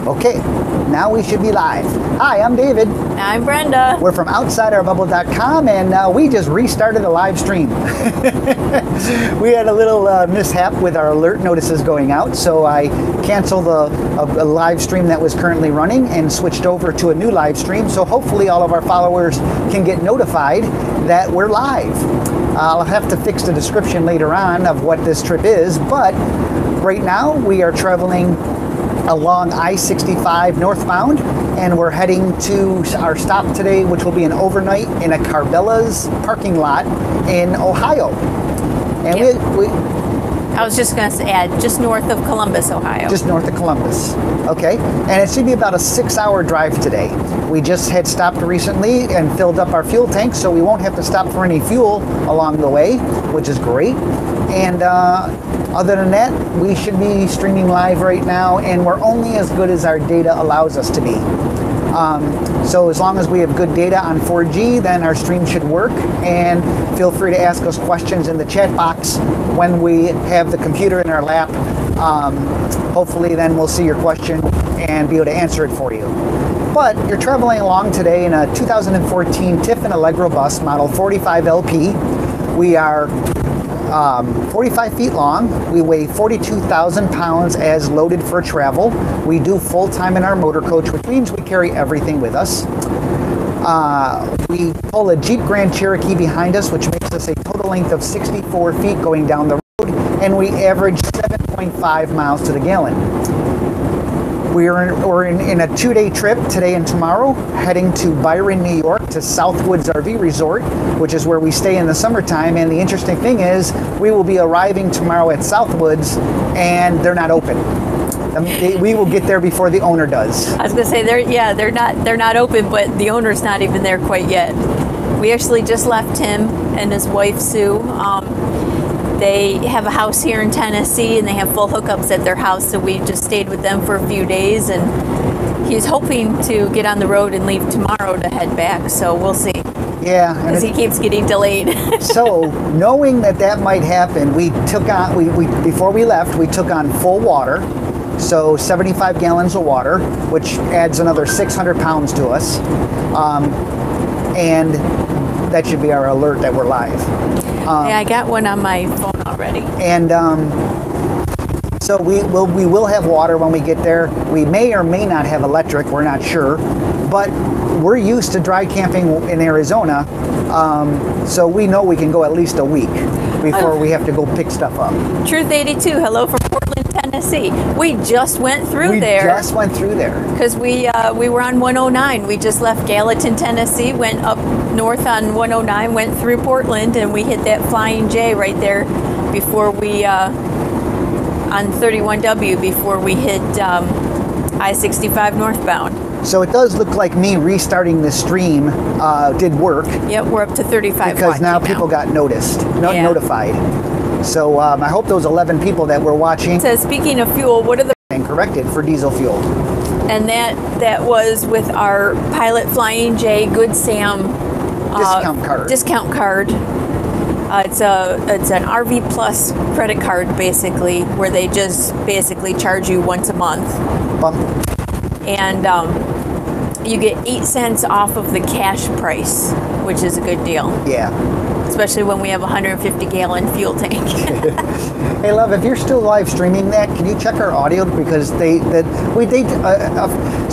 Okay, now we should be live. Hi, I'm David. I'm Brenda. We're from OutsideOurBubble.com, and we just restarted the live stream. We had a little mishap with our alert notices going out, so I canceled a live stream that was currently running and switched over to a new live stream, so hopefully all of our followers can get notified that we're live. I'll have to fix the description later on of what this trip is, but right now we are traveling along I-65 northbound, and we're heading to our stop today, which will be an overnight in a Carbellas parking lot in Ohio. And yep. I was just going to add, just north of Columbus, Ohio. Just north of Columbus. Okay. And it should be about a 6-hour drive today. We just had stopped recently and filled up our fuel tank, so we won't have to stop for any fuel along the way, which is great. And other than that, we should be streaming live right now, and we're only as good as our data allows us to be. So as long as we have good data on 4G, then our stream should work. And feel free to ask us questions in the chat box when we have the computer in our lap. Hopefully then we'll see your question and be able to answer it for you. But you're traveling along today in a 2014 Tiffin Allegro bus, model 45LP. We are 45 feet long. We weigh 42,000 pounds as loaded for travel. We do full-time in our motor coach, which means we carry everything with us. We pull a Jeep Grand Cherokee behind us, which makes us a total length of 64 feet going down the road, and we average 7.5 miles to the gallon. We're in a 2-day trip today and tomorrow, heading to Byron, New York, to Southwoods RV Resort, which is where we stay in the summertime. And the interesting thing is, we will be arriving tomorrow at Southwoods, and they're not open. We will get there before the owner does. I was going to say, they're not open, but the owner's not even there quite yet. We actually just left him and his wife Sue. They have a house here in Tennessee, and they have full hookups at their house, so we just stayed with them for a few days, and he's hoping to get on the road and leave tomorrow to head back, so we'll see. Yeah. Because he keeps getting delayed. So, knowing that might happen, we took on, before we left, we took on full water, so 75 gallons of water, which adds another 600 pounds to us, and that should be our alert that we're live. Yeah, I got one on my phone already. And so we will have water when we get there. We may or may not have electric, we're not sure. But we're used to dry camping in Arizona, so we know we can go at least a week before we have to go pick stuff up. Truth 82, hello from Portland, Tennessee. We just went through there. We just went through there. Because we were on 109. We just left Gallatin, Tennessee, went up north on 109, went through Portland, and we hit that Flying J right there before we, on 31W, before we hit I-65 northbound. So it does look like me restarting the stream did work. Yep, we're up to 35. Because now people got notified. So I hope those 11 people that were watching. It says, speaking of fuel, what are the... And corrected for diesel fuel. And that was with our Pilot Flying J Good Sam discount card. It's an RV Plus credit card, basically, where they just basically charge you once a month. And you get 8 cents off of the cash price, which is a good deal. Yeah. Especially when we have a 150-gallon fuel tank. Hey, love, if you're still live streaming that, can you check our audio? Because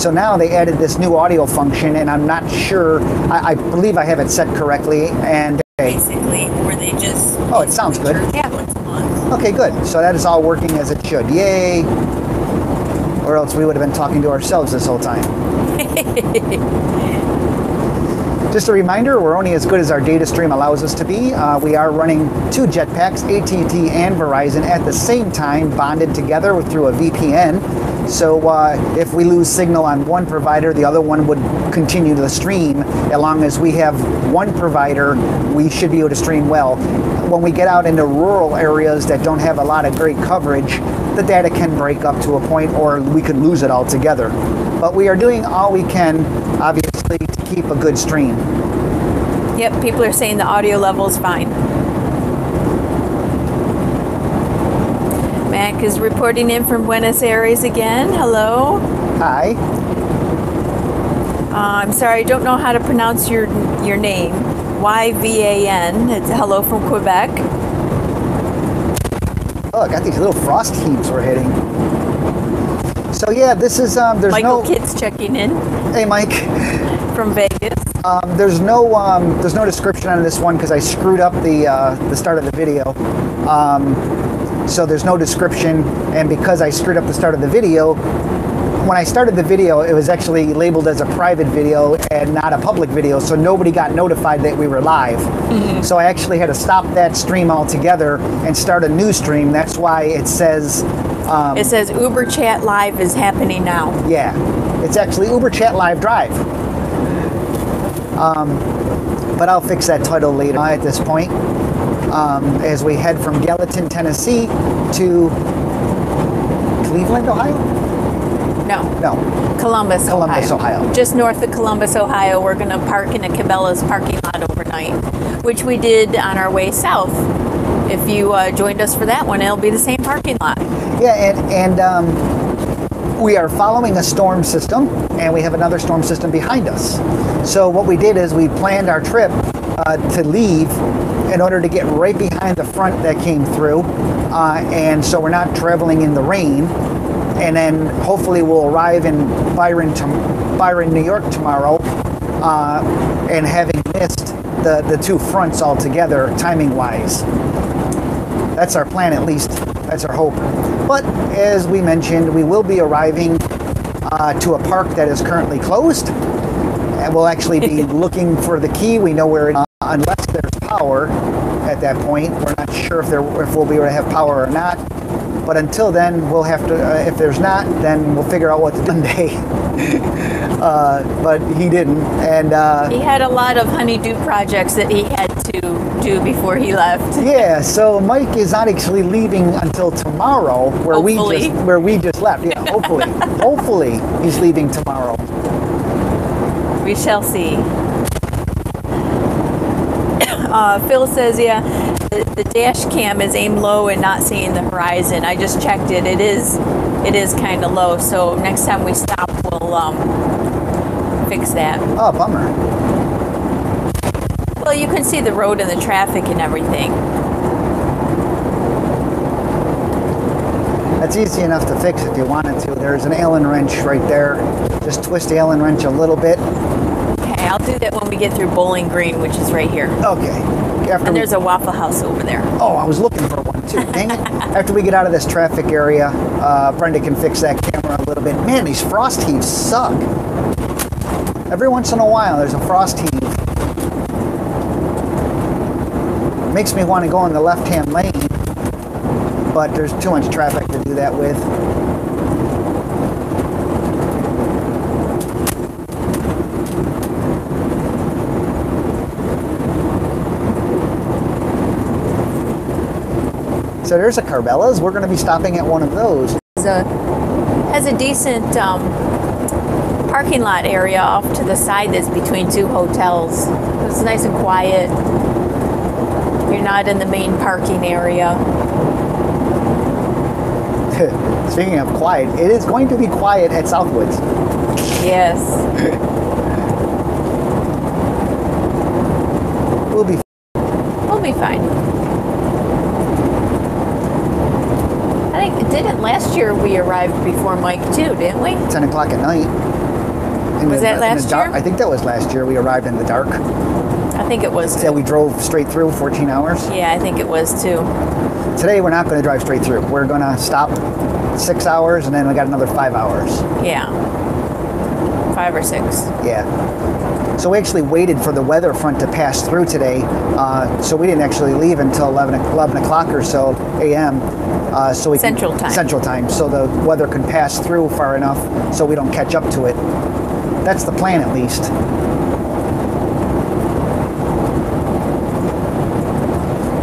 so now they added this new audio function, and I'm not sure. I believe I have it set correctly. And basically, where they just it sounds good. Once a month. Okay, good. So that is all working as it should. Yay! Or else we would have been talking to ourselves this whole time. Just a reminder, we're only as good as our data stream allows us to be. We are running 2 jetpacks, AT&T and Verizon, at the same time, bonded together through a VPN. So if we lose signal on one provider, the other one would continue the stream. As long as we have one provider, we should be able to stream well. When we get out into rural areas that don't have a lot of great coverage, the data can break up to a point, or we could lose it altogether. But we are doing all we can, obviously, to keep a good stream. Yep, people are saying the audio level is fine. Mac is reporting in from Buenos Aires again. Hello. Hi. I'm sorry, I don't know how to pronounce your name. YVAN. It's hello from Quebec. Oh, I got these little frost heaves we're hitting. So yeah, this is there's Michael Kidd's checking in. Hey, Mike. From Vegas. There's no description on this one because I screwed up the start of the video. So there's no description, and because I screwed up the start of the video, when I started the video, it was actually labeled as a private video and not a public video, so nobody got notified that we were live. Mm-hmm. So I actually had to stop that stream altogether and start a new stream. That's why it says Uber Chat Live is happening now. Yeah, it's actually Uber Chat Live Drive. But I'll fix that title later at this point. As we head from Gallatin, Tennessee to Cleveland, Ohio? No. Columbus, Ohio. Just north of Columbus, Ohio. We're going to park in a Cabela's parking lot overnight, which we did on our way south. If you joined us for that one, it'll be the same parking lot. Yeah, and we are following a storm system, and we have another storm system behind us. So what we did is we planned our trip to leave in order to get right behind the front that came through, and so we're not traveling in the rain. And then hopefully we'll arrive in Byron, New York tomorrow, and having missed the two fronts altogether, timing-wise. That's our plan, at least. That's our hope. But as we mentioned, we will be arriving to a park that is currently closed, and we'll actually be looking for the key. We know where it is, unless there's power at that point. We're not sure if we'll be able to have power or not. But until then, we'll have to, if there's not, then we'll figure out what to do Monday. But he didn't. And he had a lot of honeydew projects that he had to do before he left. Yeah, so Mike is not actually leaving until tomorrow, where we just left. Yeah, hopefully. Hopefully he's leaving tomorrow. We shall see. Phil says, yeah, the dash cam is aimed low and not seeing the horizon. I just checked it. It is kind of low. So next time we stop, we'll fix that. Oh, bummer. Well, you can see the road and the traffic and everything. That's easy enough to fix if you wanted to. There's an Allen wrench right there. Just twist the Allen wrench a little bit. Okay, I'll do that when we get through Bowling Green, which is right here. Okay. And there's a Waffle House over there. Oh, I was looking for one too. Dang it. After we get out of this traffic area, Brenda can fix that camera a little bit. Man, these frost heaves suck. Every once in a while, there's a frost heave. It makes me want to go in the left-hand lane, but there's too much traffic to do that with. So there's a Carbellas. We're going to be stopping at one of those. Has a decent parking lot area off to the side that's between two hotels. It's nice and quiet. You're not in the main parking area. Speaking of quiet, it is going to be quiet at Southwoods. Yes. We'll be fine. I think, didn't last year we arrived before Mike too, didn't we? 10 o'clock at night. Was that last year? I think that was last year. We arrived in the dark. I think it was. Yeah, we drove straight through 14 hours. Yeah, I think it was too. Today we're not going to drive straight through. We're going to stop 6 hours and then we got another 5 hours. Yeah. 5 or 6. Yeah. So we actually waited for the weather front to pass through today. So we didn't actually leave until 11 o'clock or so a.m. So we Central time. So the weather can pass through far enough so we don't catch up to it. That's the plan, at least.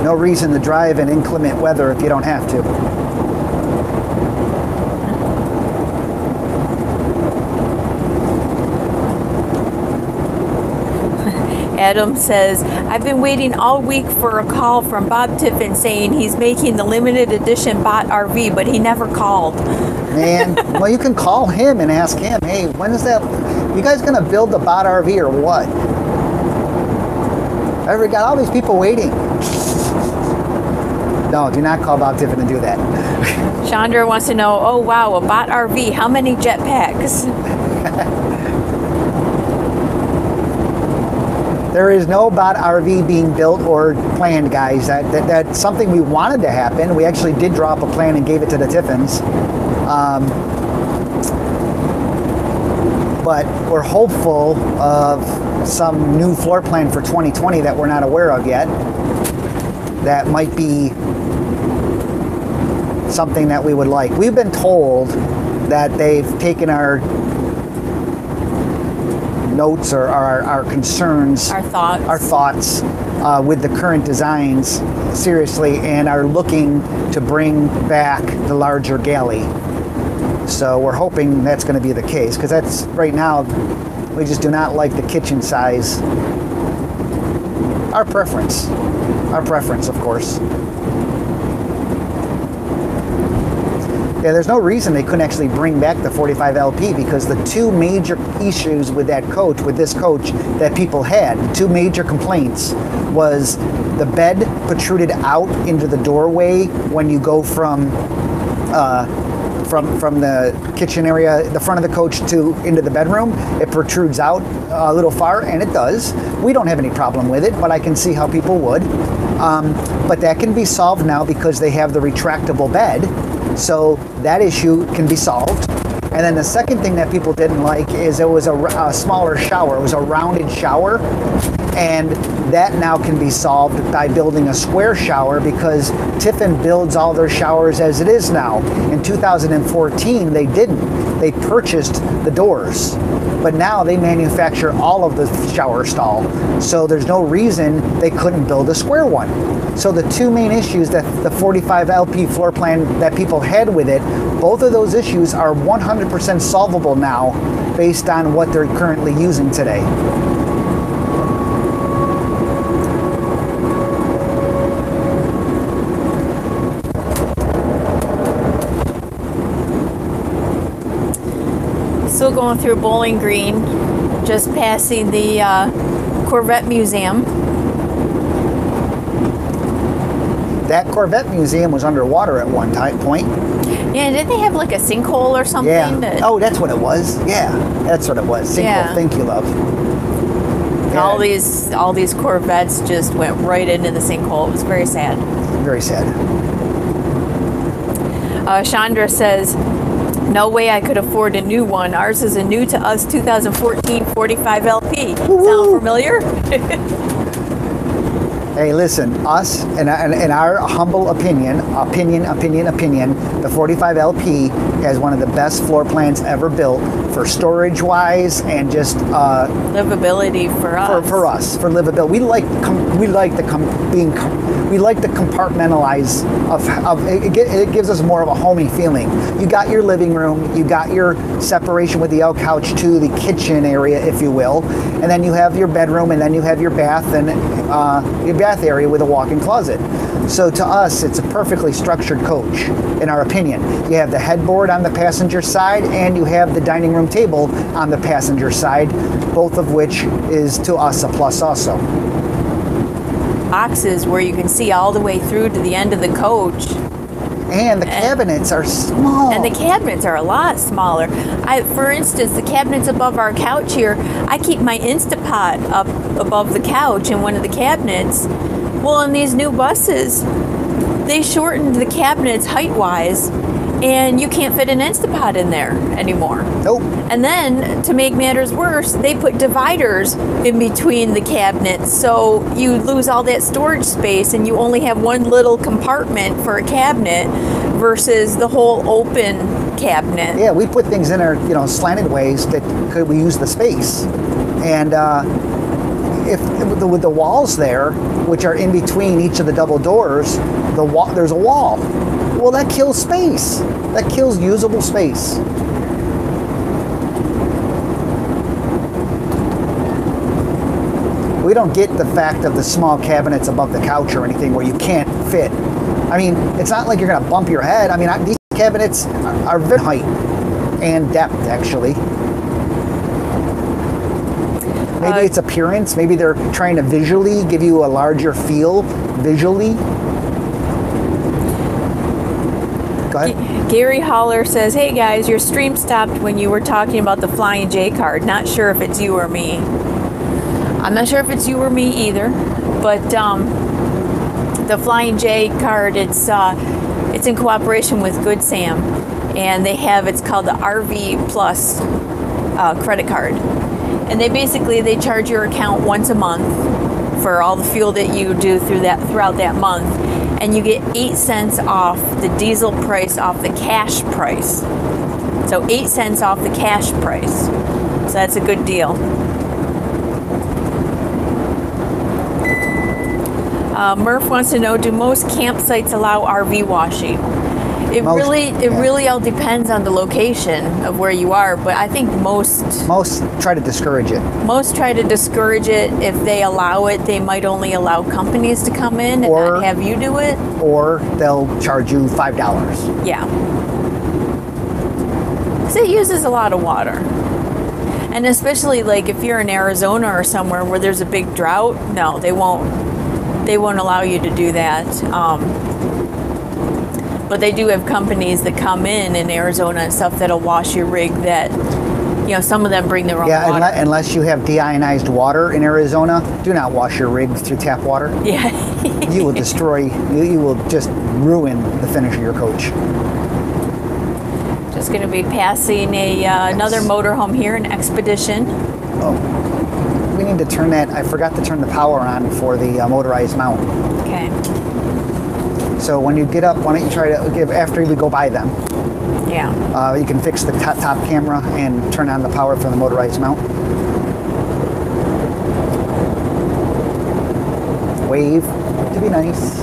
No reason to drive in inclement weather if you don't have to. Adam says, I've been waiting all week for a call from Bob Tiffin saying he's making the limited edition bot RV, but he never called. Man, well, you can call him and ask him, hey, when is that? You guys going to build the bot RV or what? I've got all these people waiting. No, do not call Bob Tiffin and do that. Chandra wants to know, oh wow, a bot RV, how many jetpacks? There is no bot RV being built or planned, guys. That's something we wanted to happen. We actually did draw up a plan and gave it to the Tiffins. But we're hopeful of some new floor plan for 2020 that we're not aware of yet. That might be something that we would like. We've been told that they've taken our notes or our concerns, our thoughts with the current designs seriously, and are looking to bring back the larger galley. So we're hoping that's going to be the case, because that's right now we just do not like the kitchen size. Our preference, of course. Yeah, there's no reason they couldn't actually bring back the 45 LP, because the two major issues with that coach, with this coach, that people had, two major complaints, was the bed protruded out into the doorway when you go from the kitchen area, the front of the coach, to into the bedroom. It protrudes out a little far, and it does. We don't have any problem with it, but I can see how people would. But that can be solved now because they have the retractable bed. So that issue can be solved. And then the second thing that people didn't like is it was a smaller shower. It was a rounded shower. And that now can be solved by building a square shower, because Tiffin builds all their showers as it is now. In 2014, they didn't. They purchased the doors. But now they manufacture all of the shower stall. So there's no reason they couldn't build a square one. So the two main issues that the 45 LP floor plan that people had with it, both of those issues are 100% solvable now based on what they're currently using today. Still going through Bowling Green, just passing the Corvette Museum. That Corvette Museum was underwater at one point. Yeah, didn't they have like a sinkhole or something? Yeah. Oh, that's what it was. Yeah, that's what it was. Sinkhole. Yeah. Thank you, love. Yeah. All these Corvettes just went right into the sinkhole. It was very sad. Very sad. Chandra says, no way I could afford a new one. Ours is a new to us 2014 45 LP. Woo-hoo. Sound familiar? Hey, listen, us, in our humble opinion, the 45 LP has one of the best floor plans ever built for storage-wise and just livability for us. For us, for livability. We like the compartmentalize of it gives us more of a homey feeling. You got your living room, you got your separation with the L couch to the kitchen area, if you will, and then you have your bedroom, and then you have your bath and your bath area with a walk-in closet. So to us, it's a perfectly structured coach, in our opinion. You have the headboard on the passenger side, and you have the dining room table on the passenger side, both of which is to us a plus also. Boxes where you can see all the way through to the end of the coach. And the cabinets are small. And the cabinets are a lot smaller. For instance, the cabinets above our couch here, I keep my Instapot up above the couch in one of the cabinets. Well, in these new buses, they shortened the cabinets height-wise, and you can't fit an Instapot in there anymore. Nope. And then, to make matters worse, they put dividers in between the cabinets, so you lose all that storage space, and you only have one little compartment for a cabinet versus the whole open cabinet. Yeah, we put things in our, slanted ways that could we use the space, and with the walls there, which are in between each of the double doors, there's a wall. Well, that kills space. That kills usable space. We don't get the fact of the small cabinets above the couch or anything where you can't fit. I mean, it's not like you're going to bump your head. I mean, these cabinets are very height and depth, actually. Maybe it's appearance. Maybe they're trying to visually give you a larger feel visually. Go ahead. Gary Holler says, hey guys, your stream stopped when you were talking about the Flying J card. Not sure if it's you or me. I'm not sure if it's you or me either, but the Flying J card, it's in cooperation with Good Sam, and they have, it's called the RV Plus credit card. And they charge your account once a month for all the fuel that you do throughout that month, and you get 8 cents off the diesel price off the cash price. So 8 cents off the cash price. So that's a good deal. Murph wants to know, do most campsites allow RV washing? It really all depends on the location of where you are, but I think most try to discourage it. Most try to discourage it. If they allow it, they might only allow companies to come in and not have you do it. Or they'll charge you $5. Yeah. Because it uses a lot of water. And especially like if you're in Arizona or somewhere where there's a big drought, no, they won't allow you to do that. But they do have companies that come in Arizona and stuff that'll wash your rig that, some of them bring their own water. Yeah, unless you have deionized water in Arizona, do not wash your rig through tap water. Yeah. You will destroy, you will just ruin the finish of your coach. Just going to be passing another motorhome here, an Expedition. Oh, we need to turn that, I forgot to turn the power on for the motorized mount. Okay. So when you get up, why don't you try to give, after we go by them. Yeah. You can fix the top camera and turn on the power for the motorized mount. Wave to be nice.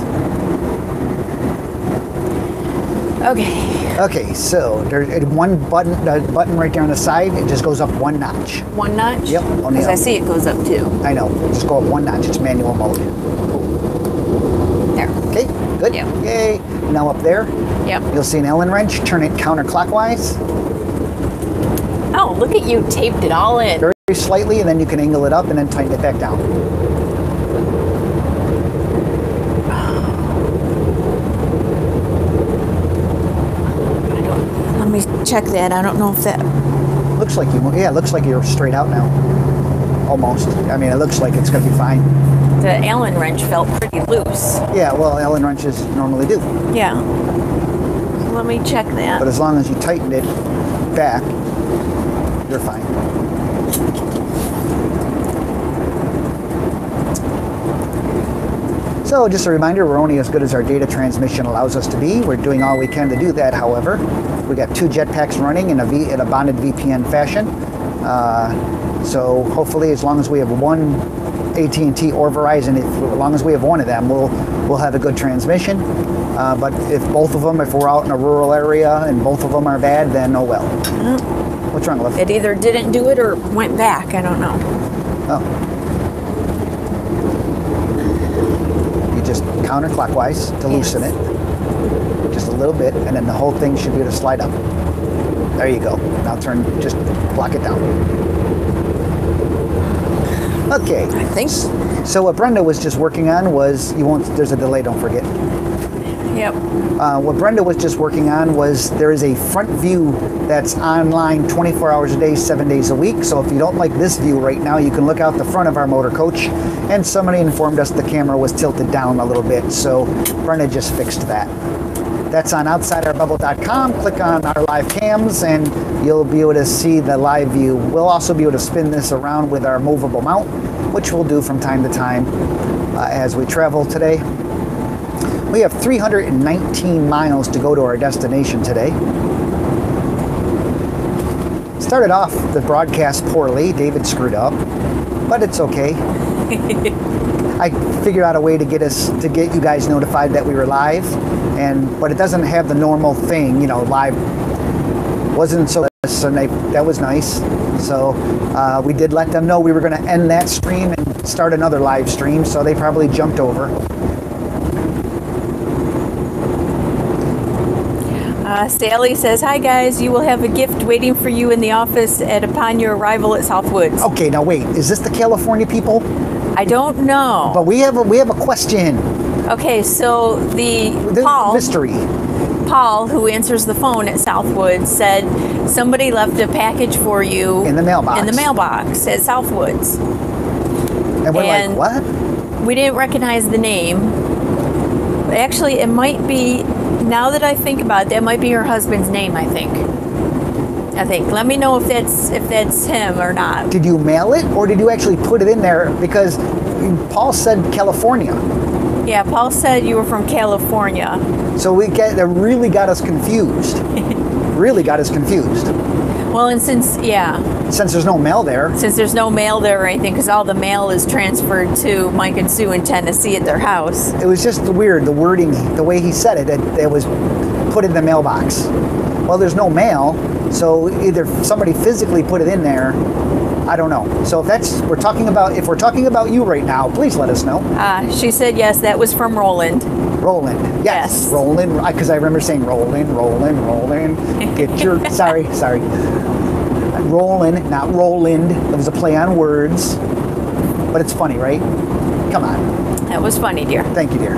Okay. Okay, so there's one button right there on the side. It just goes up one notch. One notch? Yep. Because I see it goes up too. I know. Just go up one notch. It's manual mode. There. Okay, good. Yep. Yay. Now up there, yep. You'll see an Allen wrench. Turn it counterclockwise. Oh, look at you. Taped it all in. Very slightly, and then you can angle it up and then tighten it back down. Let me check that. I don't know if that... Looks like it looks like you're straight out now. Almost. I mean, it looks like it's going to be fine. The Allen wrench felt pretty loose. Yeah, well, Allen wrenches normally do. Yeah. Let me check that. But as long as you tighten it back, you're fine. So just a reminder, we're only as good as our data transmission allows us to be. We're doing all we can to do that, however. We got 2 jetpacks running in a bonded VPN fashion. So hopefully, as long as we have one AT&T or Verizon, as long as we have one of them, we'll have a good transmission. But if both of them, if we're out in a rural area and both of them are bad, then oh well. What's wrong, Liv? It either didn't do it or went back. I don't know. Oh. You just counterclockwise to loosen it. Just a little bit, and then the whole thing should be able to slide up. There you go. Now just block it down. Okay. I think so. What Brenda was just working on was, there's a delay, don't forget. Yep. What Brenda was just working on was, there is a front view that's online 24 hours a day, 7 days a week. So if you don't like this view right now, you can look out the front of our motor coach, and somebody informed us the camera was tilted down a little bit. So Brenda just fixed that. That's on OutsideOurBubble.com. Click on our live cams and you'll be able to see the live view. We'll also be able to spin this around with our movable mount, which we'll do from time to time as we travel today. We have 319 miles to go to our destination today. Started off the broadcast poorly. David screwed up, but it's okay. I figured out a way to get you guys notified that we were live, but it doesn't have the normal thing, live wasn't so and that was nice. So we did let them know we were going to end that stream and start another live stream, so they probably jumped over. Sally says, "Hi guys, you will have a gift waiting for you in the office upon your arrival at Southwoods." Okay, now wait, is this the California people? I don't know. But we have a question. Okay, so the mystery. Paul, who answers the phone at Southwoods, said somebody left a package for you in the mailbox. At Southwoods. And we're like, what? We didn't recognize the name. Actually, it might be, now that I think about it, that might be her husband's name, I think. Let me know if that's him or not. Did you mail it or did you actually put it in there? Because Paul said California. Yeah, Paul said you were from California. So that really got us confused. Well, and since there's no mail there. Since there's no mail there or anything, because all the mail is transferred to Mike and Sue in Tennessee at their house. It was just weird, the wording, the way he said it, it was put in the mailbox. Well, there's no mail, so either somebody physically put it in there, I don't know. So if we're talking about you right now, please let us know. She said yes, that was from Roland. Roland, yes. Roland, because I remember saying Roland. Get your, sorry. Roland, not Roland. It was a play on words. But it's funny, right? Come on. That was funny, dear. Thank you, dear.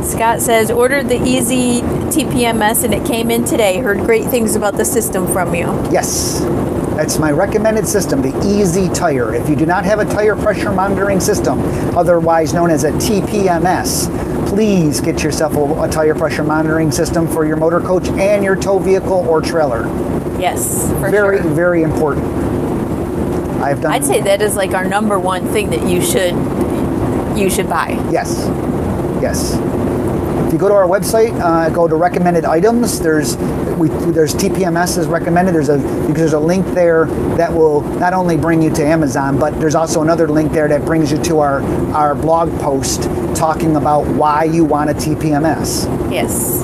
Scott says, ordered the Easy TPMS and it came in today. Heard great things about the system from you. Yes. That's my recommended system, the Easy Tire. If you do not have a tire pressure monitoring system, otherwise known as a TPMS, please get yourself a tire pressure monitoring system for your motor coach and your tow vehicle or trailer. Yes, for very, sure. Very important. I'd say that is like our number one thing that you should buy. Yes. If you go to our website, go to recommended items. There's TPMS is recommended. There's a link there that will not only bring you to Amazon, but there's also another link there that brings you to our blog post talking about why you want a TPMS. Yes.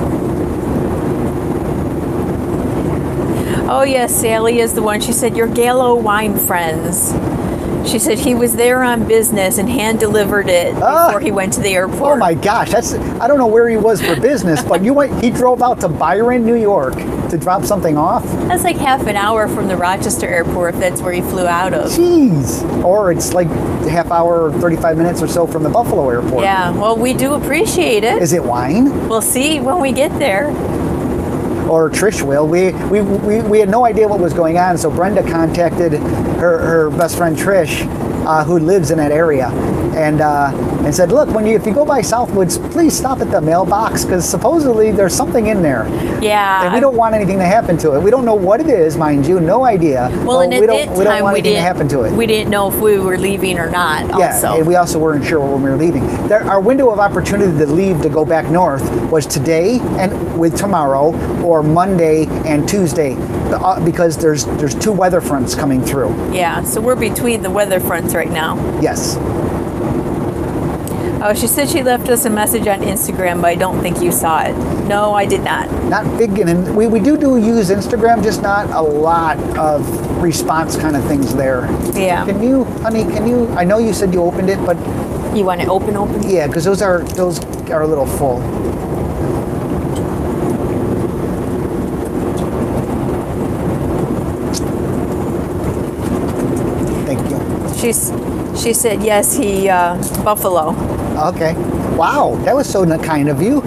Oh yes, Sally is the one. She said your Gallo wine friends. She said he was there on business and hand delivered it before he went to the airport. Oh my gosh, I don't know where he was for business, but he drove out to Byron, New York to drop something off. That's like half an hour from the Rochester airport if that's where he flew out of. Jeez. Or it's like a half hour, 35 minutes or so from the Buffalo airport. Yeah, well, we do appreciate it. Is it wine? We'll see when we get there. Or Trish will. We had no idea what was going on, so Brenda contacted her best friend Trish, who lives in that area, and said, look, if you go by Southwoods, please stop at the mailbox because supposedly there's something in there. Yeah. And we don't want anything to happen to it. We don't know what it is, mind you, no idea. Well, and we don't want anything to happen to it. We didn't know if we were leaving or not. Yeah, and we also weren't sure when we were leaving. Our window of opportunity to leave to go back north was today and with tomorrow, or Monday and Tuesday, because there's two weather fronts coming through. Yeah, so we're between the weather fronts right now. Yes. Oh, she said she left us a message on Instagram, but I don't think you saw it. No, I did not. Not big, and we do use Instagram, just not a lot of response kind of things there. Yeah. Honey, I know you said you opened it, but... You want it open? Yeah, because those are a little full. Thank you. She said yes, he Buffalo. Okay. Wow, that was so kind of you.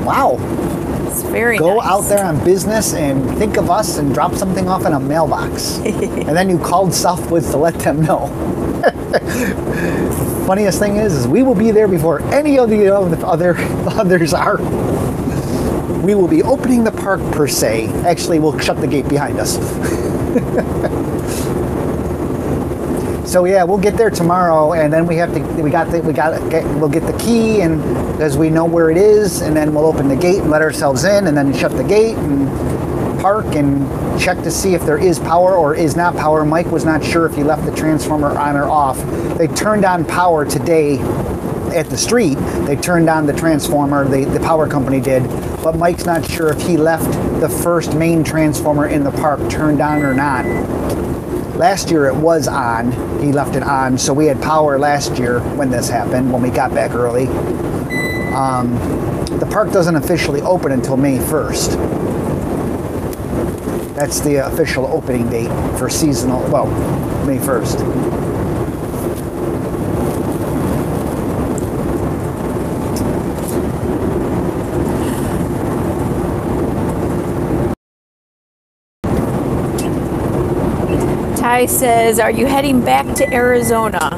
Wow. It's very Go nice. out there on business and think of us and drop something off in a mailbox. And then you called Southwoods to let them know. Funniest thing is we will be there before any of the others are. We will be opening the park per se. Actually, we'll shut the gate behind us. So yeah, we'll get there tomorrow, and then we'll get the key, and because we know where it is, and then we'll open the gate and let ourselves in, and then shut the gate and park and check to see if there is power or is not power. Mike was not sure if he left the transformer on or off. They turned on power today at the street. They turned on the transformer, the power company did, but Mike's not sure if he left the first main transformer in the park turned on or not. Last year it was on. He left it on, so we had power last year when this happened, when we got back early. The park doesn't officially open until May 1st. That's the official opening date for seasonal, well, May 1st. Ty says, are you heading back to Arizona?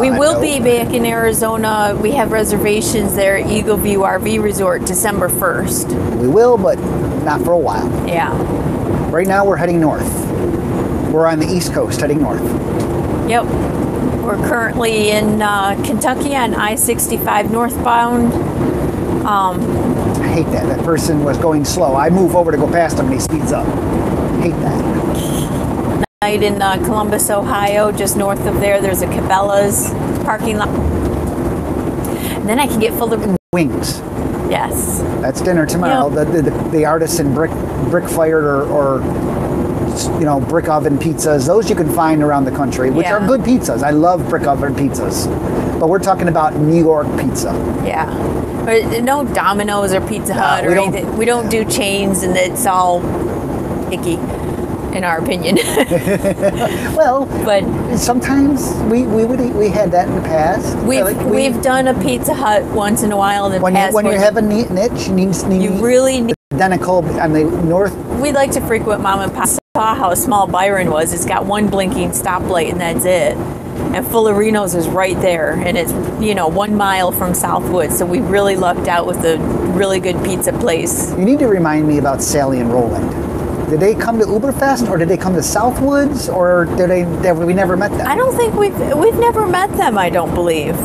We will be back in Arizona. We have reservations there at Eagle View RV Resort December 1st. We will, but not for a while. Yeah. Right now we're heading north. We're on the East Coast heading north. Yep. We're currently in Kentucky on I-65 northbound. I hate that. That person was going slow. I move over to go past him and he speeds up. I hate that. Night in Columbus, Ohio, just north of there, there's a Cabela's parking lot. And then I can get full of wings. Yes. That's dinner tomorrow. Yep. The artisan brick fired or you know, brick oven pizzas. Those you can find around the country, which are good pizzas. I love brick oven pizzas. But we're talking about New York pizza. Yeah. But no Domino's or Pizza Hut or anything. We don't do chains, and it's all icky, in our opinion. Well, but sometimes we had that in the past. We've done a Pizza Hut once in a while in the past. When you have a neat niche, you really need identical on the north. We like to frequent mom and pop. Saw how small Byron was. It's got one blinking stoplight and that's it. And Fullerino's is right there, and it's 1 mile from Southwoods. So we really lucked out with a really good pizza place. You need to remind me about Sally and Roland. Did they come to Uberfest, or did they come to Southwoods, or did we never met them? I don't think we've never met them. I don't believe.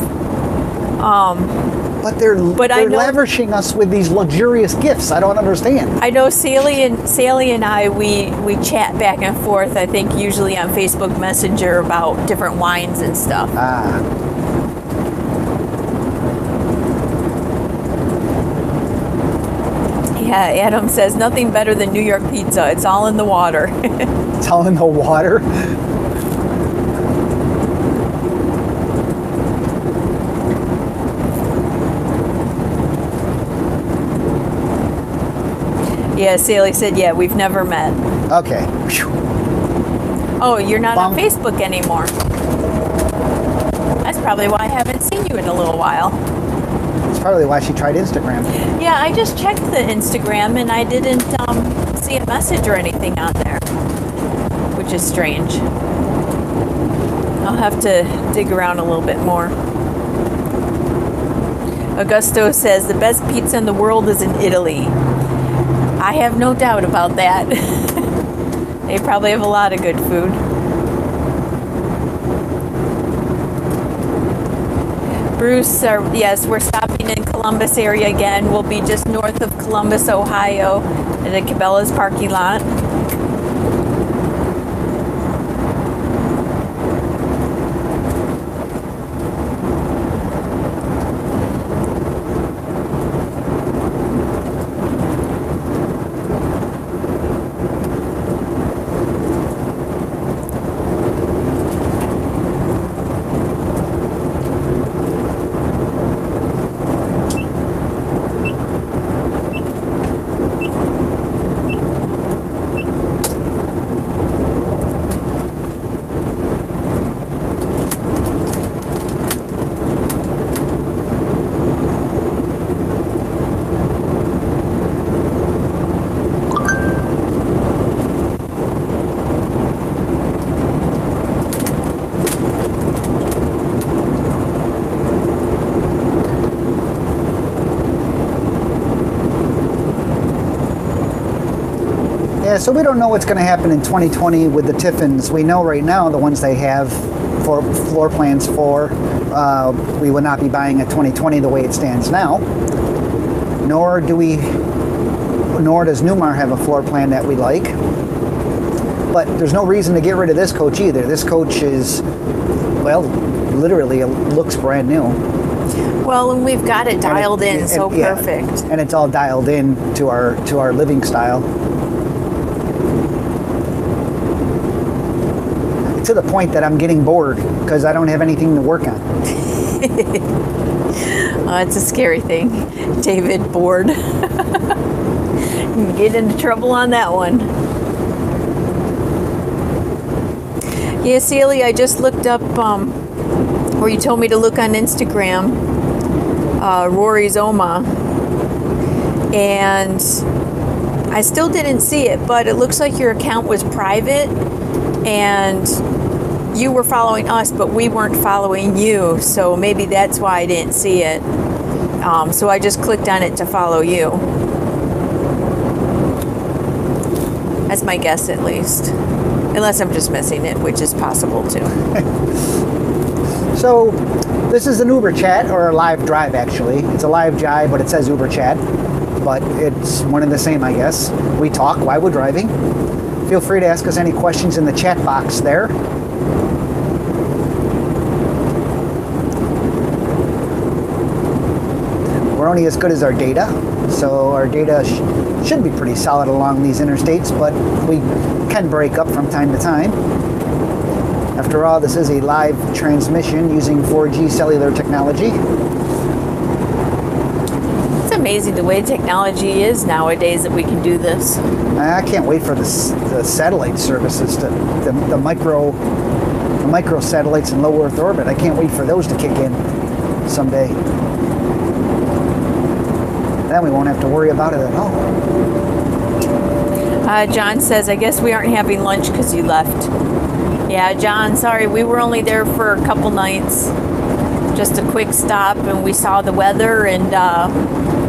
But they're lavishing us with these luxurious gifts. I don't understand. I know Sally and I we chat back and forth. I think usually on Facebook Messenger about different wines and stuff. Yeah, Adam says nothing better than New York pizza. It's all in the water. It's all in the water? Yeah, Sally said, yeah, we've never met. Okay. Oh, you're not on Facebook anymore. That's probably why I haven't seen you in a little while. That's probably why she tried Instagram. Yeah, I just checked the Instagram and I didn't see a message or anything on there, which is strange. I'll have to dig around a little bit more. Augusto says, the best pizza in the world is in Italy. I have no doubt about that. They probably have a lot of good food. Bruce, yes, we're stopping in Columbus area again. We'll be just north of Columbus, Ohio, at the Cabela's parking lot. Yeah, so we don't know what's going to happen in 2020 with the Tiffins. We know right now the ones they have for floor plans for, we will not be buying a 2020 the way it stands now. Nor does Newmar have a floor plan that we like. But there's no reason to get rid of this coach either. This coach is, well, literally it looks brand new. Well, and we've got it dialed in, so perfect. And it's all dialed in to our living style. To the point that I'm getting bored because I don't have anything to work on. Oh, it's a scary thing, David. Bored. Get into trouble on that one. Yeah, Celia, I just looked up where you told me to look on Instagram, Rory's Oma, and I still didn't see it, but it looks like your account was private and you were following us, but we weren't following you, so maybe that's why I didn't see it. So I just clicked on it to follow you. That's my guess, at least. Unless I'm just missing it, which is possible too. So this is an Uber chat, or a live drive actually. It's a live drive, but it says Uber chat. But it's one and the same, I guess. We talk while we're driving. Feel free to ask us any questions in the chat box there. We're only as good as our data, so our data should be pretty solid along these interstates, but we can break up from time to time. After all, this is a live transmission using 4G cellular technology. It's amazing the way technology is nowadays that we can do this. I can't wait for the satellite services, the micro satellites in low Earth orbit. I can't wait for those to kick in someday. Then we won't have to worry about it at all. John says, I guess we aren't having lunch because you left. Yeah, John, sorry, we were only there for a couple nights. Just a quick stop, and we saw the weather, and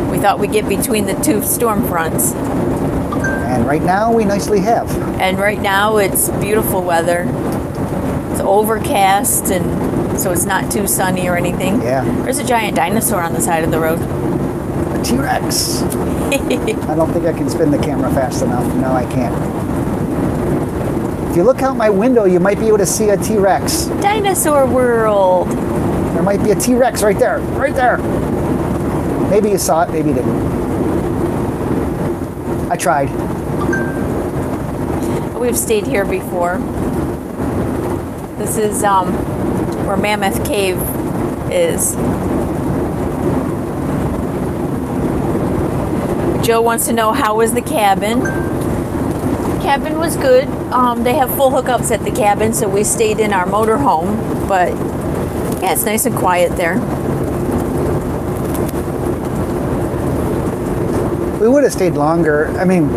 we thought we'd get between the two storm fronts. And right now, we nicely have. And right now, it's beautiful weather. It's overcast, and so it's not too sunny or anything. Yeah. There's a giant dinosaur on the side of the road. A T-Rex. I don't think I can spin the camera fast enough. No, I can't. If you look out my window, you might be able to see a T-Rex. Dinosaur World. There might be a T-Rex right there. Right there. Maybe you saw it, maybe you didn't. I tried. We've stayed here before. This is where Mammoth Cave is. Joe wants to know, how was the cabin? Cabin was good. They have full hookups at the cabin, so we stayed in our motorhome. But yeah, it's nice and quiet there. We would have stayed longer. I mean,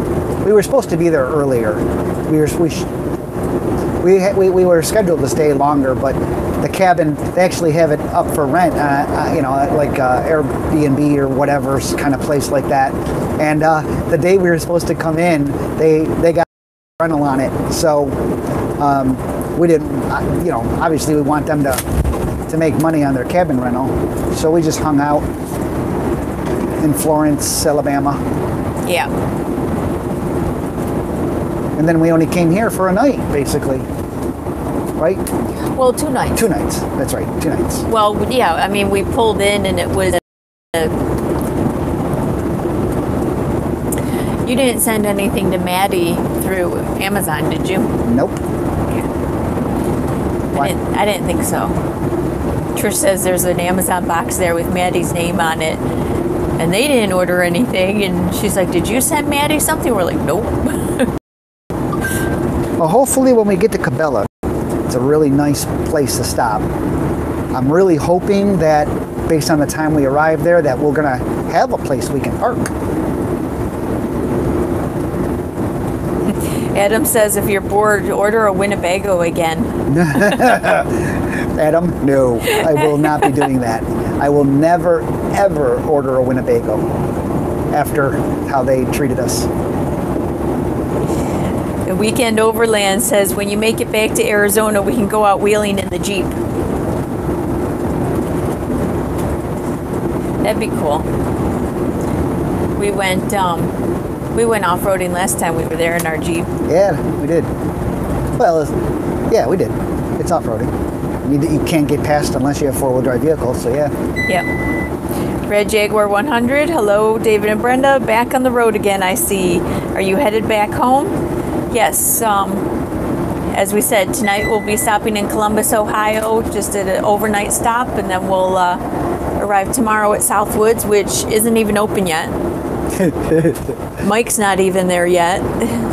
we were supposed to be there earlier. We were scheduled to stay longer, but the cabin, they actually have it up for rent, you know, like Airbnb or whatever kind of place like that. And the day we were supposed to come in, they got rental on it. So we didn't, you know, obviously we want them to make money on their cabin rental. So we just hung out in Florence, Alabama. Yeah. And then we only came here for a night, basically. Right? Well, 2 nights. 2 nights. That's right. 2 nights. Well, yeah. I mean, we pulled in, and it was. You didn't send anything to Maddie through Amazon, did you? Nope. I didn't think so. Trish says there's an Amazon box there with Maddie's name on it, and they didn't order anything. And she's like, "Did you send Maddie something?" We're like, "Nope." Well, hopefully when we get to Cabela, it's a really nice place to stop. I'm really hoping that based on the time we arrive there, that we're gonna have a place we can park. Adam says, if you're bored, order a Winnebago again. Adam, no, I will not be doing that. I will never, ever order a Winnebago after how they treated us. The Weekend Overland says, when you make it back to Arizona, we can go out wheeling in the Jeep. That'd be cool. We went off-roading last time we were there in our Jeep. Yeah, we did. Well, yeah, we did. It's off-roading. You can't get past unless you have four-wheel drive vehicles. So yeah. Yep. Red Jaguar 100. Hello, David and Brenda. Back on the road again, I see. Are you headed back home? Yes. As we said, tonight we'll be stopping in Columbus, Ohio, just at an overnight stop, and then we'll arrive tomorrow at Southwoods, which isn't even open yet. Mike's not even there yet.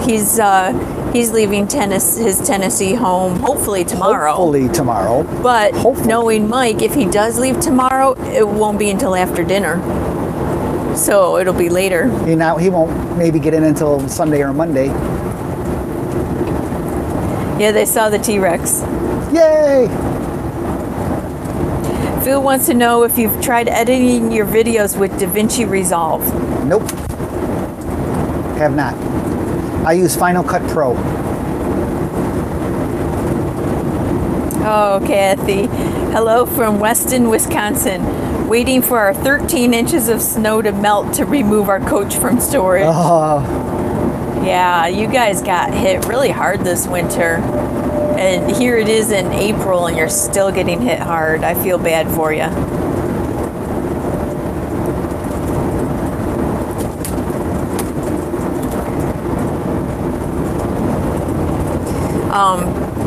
He's leaving his Tennessee home hopefully tomorrow. Hopefully tomorrow. But knowing Mike, if he does leave tomorrow, it won't be until after dinner. So it'll be later. He won't maybe get in until Sunday or Monday. Yeah, they saw the T-Rex. Yay! Phil wants to know if you've tried editing your videos with DaVinci Resolve. Nope. Have not. I use Final Cut Pro. Oh, Kathy. Hello from Weston, Wisconsin. Waiting for our 13 inches of snow to melt to remove our coach from storage. Yeah, you guys got hit really hard this winter. And here it is in April and you're still getting hit hard. I feel bad for you.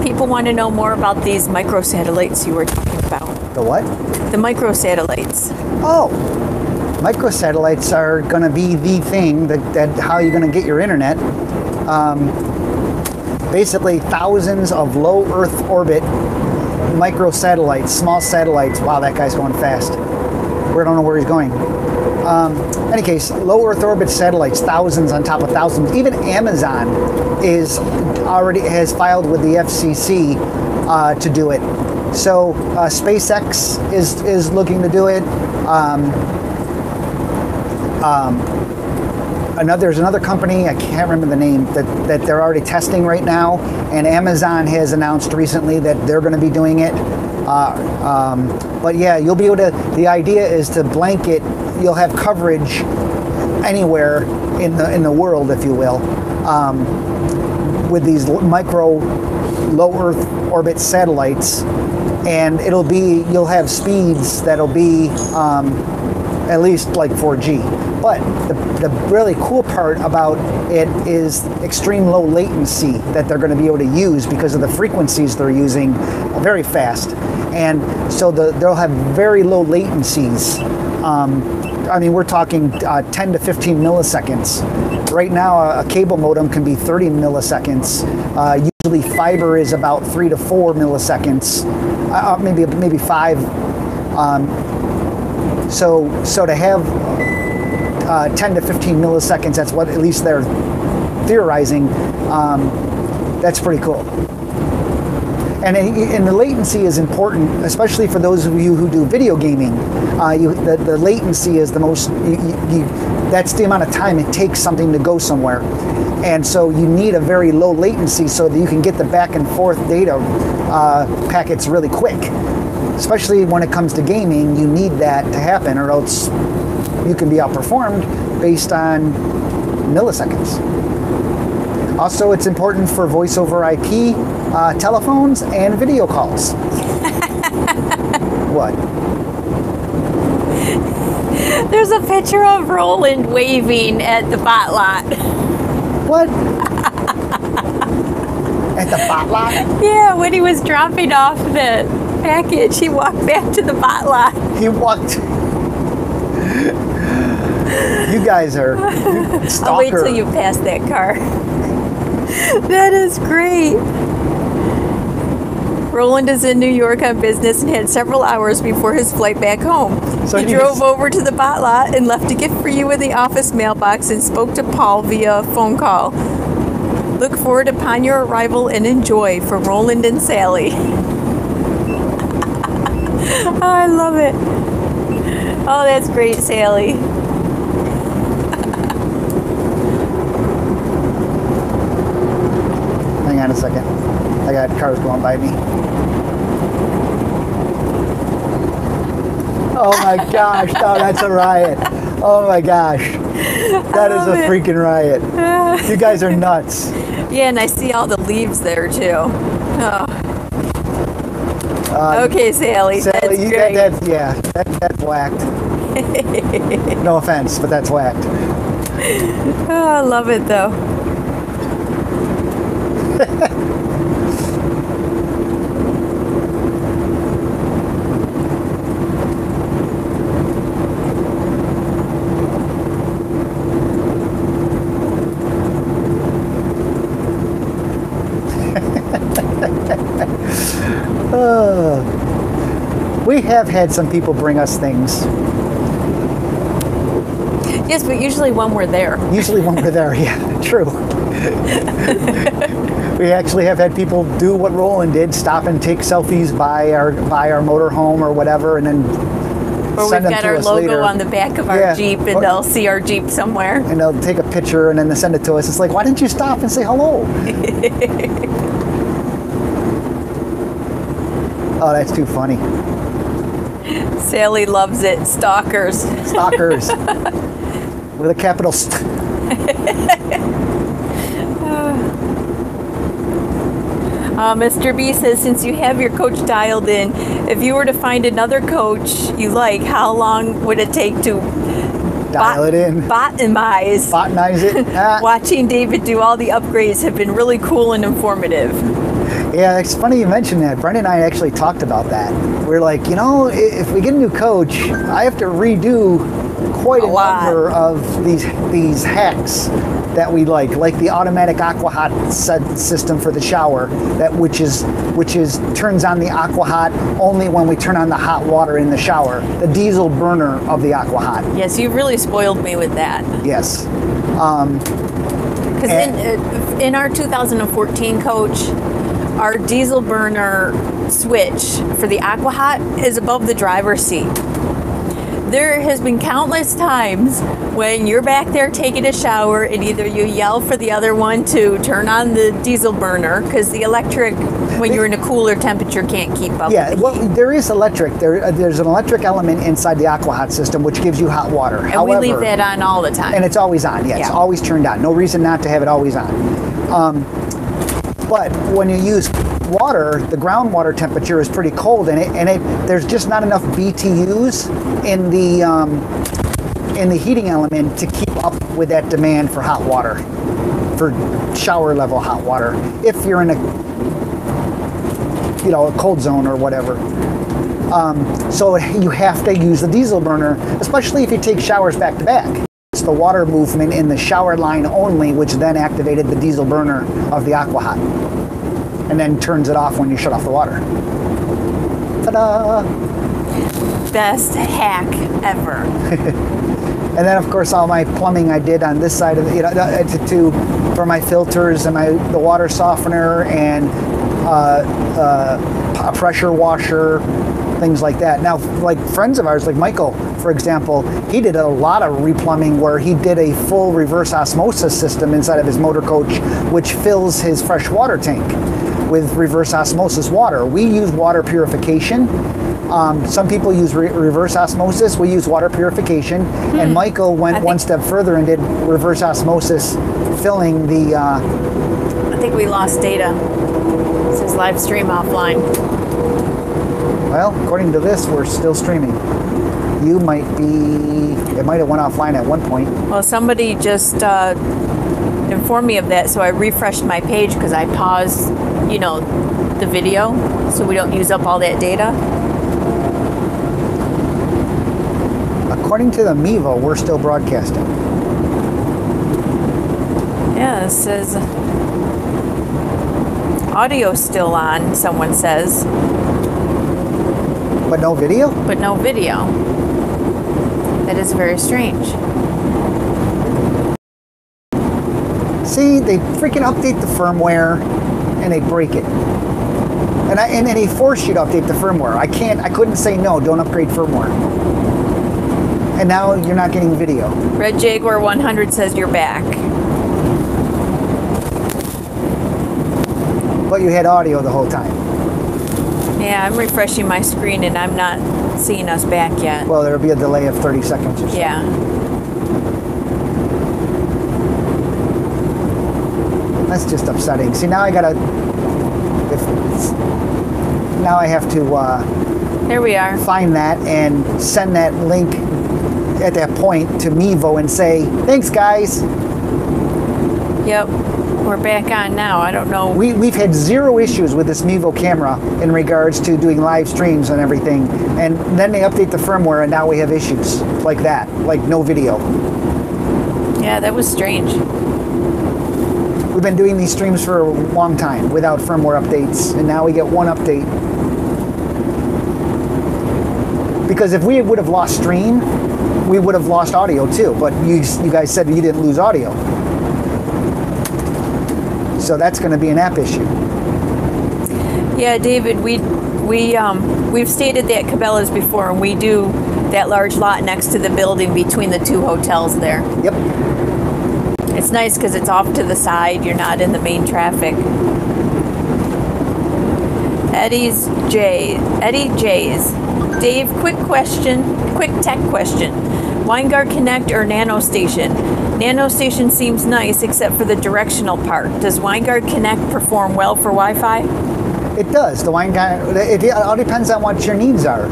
People want to know more about these microsatellites you were talking about. The what? The microsatellites. Oh, microsatellites are going to be the thing that how you're going to get your internet. Basically, thousands of low Earth orbit microsatellites, small satellites. Wow, that guy's going fast. We don't know where he's going. In any case, low Earth orbit satellites, thousands on top of thousands. Even Amazon has filed with the FCC to do it. So SpaceX is looking to do it. There's another company, I can't remember the name, that they're already testing right now, and Amazon has announced recently that they're going to be doing it. But yeah, you'll be able to, the idea is to blanket, you'll have coverage anywhere in the world, if you will, with these micro low Earth orbit satellites, and you'll have speeds that'll be at least like 4G. But the really cool part about it is extreme low latency that they're going to be able to use because of the frequencies they're using very fast. And so they'll have very low latencies. I mean, we're talking 10 to 15 milliseconds. Right now, a cable modem can be 30 milliseconds. Usually fiber is about 3 to 4 milliseconds, maybe 5. So to have 10 to 15 milliseconds, that's what at least they're theorizing, that's pretty cool. And the latency is important, especially for those of you who do video gaming. The latency is the most, that's the amount of time it takes something to go somewhere. And so you need a very low latency so that you can get the back and forth data packets really quick. Especially when it comes to gaming, you need that to happen, or else you can be outperformed based on milliseconds. Also, it's important for voice over IP telephones and video calls. What? There's a picture of Roland waving at the bot lot. What? At the bot lot? Yeah, when he was dropping off the package, he walked back to the bot lot. He walked. You guys are stalker. I'll wait till you pass that car. That is great. Roland is in New York on business and had several hours before his flight back home. So he drove over to the bot lot and left a gift for you in the office mailbox and spoke to Paul via phone call. Look forward upon your arrival and enjoy, from Roland and Sally. Oh, I love it. Oh, that's great, Sally. Hang on a second. I got cars going by me. Oh my gosh, oh, that's a riot. Oh my gosh. That is a freaking riot. You guys are nuts. Yeah, and I see all the leaves there too. Oh. Okay, Sally, that's great. That's whacked. No offense, but that's whacked. Oh, I love it though. We have had some people bring us things. Yes, but usually when we're there. Usually when we're there, yeah, true. We actually have had people do what Roland did, stop and take selfies by our motorhome or whatever, and then send them to us later. Or we've got our logo on the back of our Jeep, and they'll see our Jeep somewhere. And they'll take a picture and then they send it to us. It's like, why didn't you stop and say hello? Oh, that's too funny. Sally loves it. Stalkers. Stalkers. With a capital Mr. B says, since you have your coach dialed in, if you were to find another coach you like, how long would it take to dial it in? Botanize it. Watching David do all the upgrades have been really cool and informative. Yeah, it's funny you mentioned that. Brenda and I actually talked about that. We're like, if we get a new coach, I have to redo quite a number of these hacks that we like the automatic aqua hot system for the shower, which turns on the aqua hot only when we turn on the hot water in the shower. The diesel burner of the aqua hot. Yes, you've really spoiled me with that. Yes. Because in our 2014 coach, our diesel burner switch for the aqua hot is above the driver's seat. There has been countless times when you're back there taking a shower and either you yell for the other one to turn on the diesel burner because the electric, when you're in a cooler temperature, can't keep up. Yeah, well, there is electric. There's an electric element inside the aqua hot system which gives you hot water. And however, we leave that on all the time. And it's always on. Yeah, it's always turned on. No reason not to have it always on. But when you use water, the groundwater temperature is pretty cold, and there's just not enough BTUs in the heating element to keep up with that demand for hot water, for shower level hot water. If you're in a cold zone or whatever, so you have to use the diesel burner, especially if you take showers back to back. It's the water movement in the shower line only, which then activated the diesel burner of the aqua hot, and then turns it off when you shut off the water. Ta-da! Best hack ever. And then, of course, all my plumbing I did on this side of it, for my filters and the water softener and a pressure washer, things like that. Now, like friends of ours, like Michael, for example, he did a lot of replumbing where he did a full reverse osmosis system inside of his motor coach, which fills his fresh water tank with reverse osmosis water. We use water purification. Some people use reverse osmosis. We use water purification. And Michael went one step further and did reverse osmosis, filling the... I think we lost data. It says live stream offline. Well, according to this, we're still streaming. It might have went offline at one point. Well, somebody just informed me of that, so I refreshed my page because I paused, the video, so we don't use up all that data. According to the Mevo, we're still broadcasting. Yeah, it says audio's still on, someone says. But no video? But no video. That is very strange. See, they freaking update the firmware and they break it. And they force you to update the firmware. I couldn't say no, don't upgrade firmware. And now you're not getting video. Red Jaguar 100 says you're back. But you had audio the whole time. Yeah, I'm refreshing my screen and I'm not seeing us back yet. Well, there'll be a delay of 30 seconds or so. Yeah. That's just upsetting. See, now I gotta... now I have to There we are. find that and send that link at that point to Mevo and say, thanks guys. Yep. We're back on now. I don't know. We've had zero issues with this Mevo camera in regards to doing live streams and everything. And then they update the firmware and now we have issues like that, like no video. Yeah, that was strange. We've been doing these streams for a long time without firmware updates, and now we get one update. Because if we would have lost stream, we would have lost audio too, but you guys said you didn't lose audio. So that's going to be an app issue. Yeah, David, we've stated that Cabela's before, and we do that large lot next to the building between the two hotels there. Yep. It's nice because it's off to the side. You're not in the main traffic. Eddie J's. Dave, quick tech question. Winegard Connect or Nano Station? Nano Station seems nice except for the directional part. Does Winegard Connect perform well for Wi-Fi? It does. The Winegard, it all depends on what your needs are.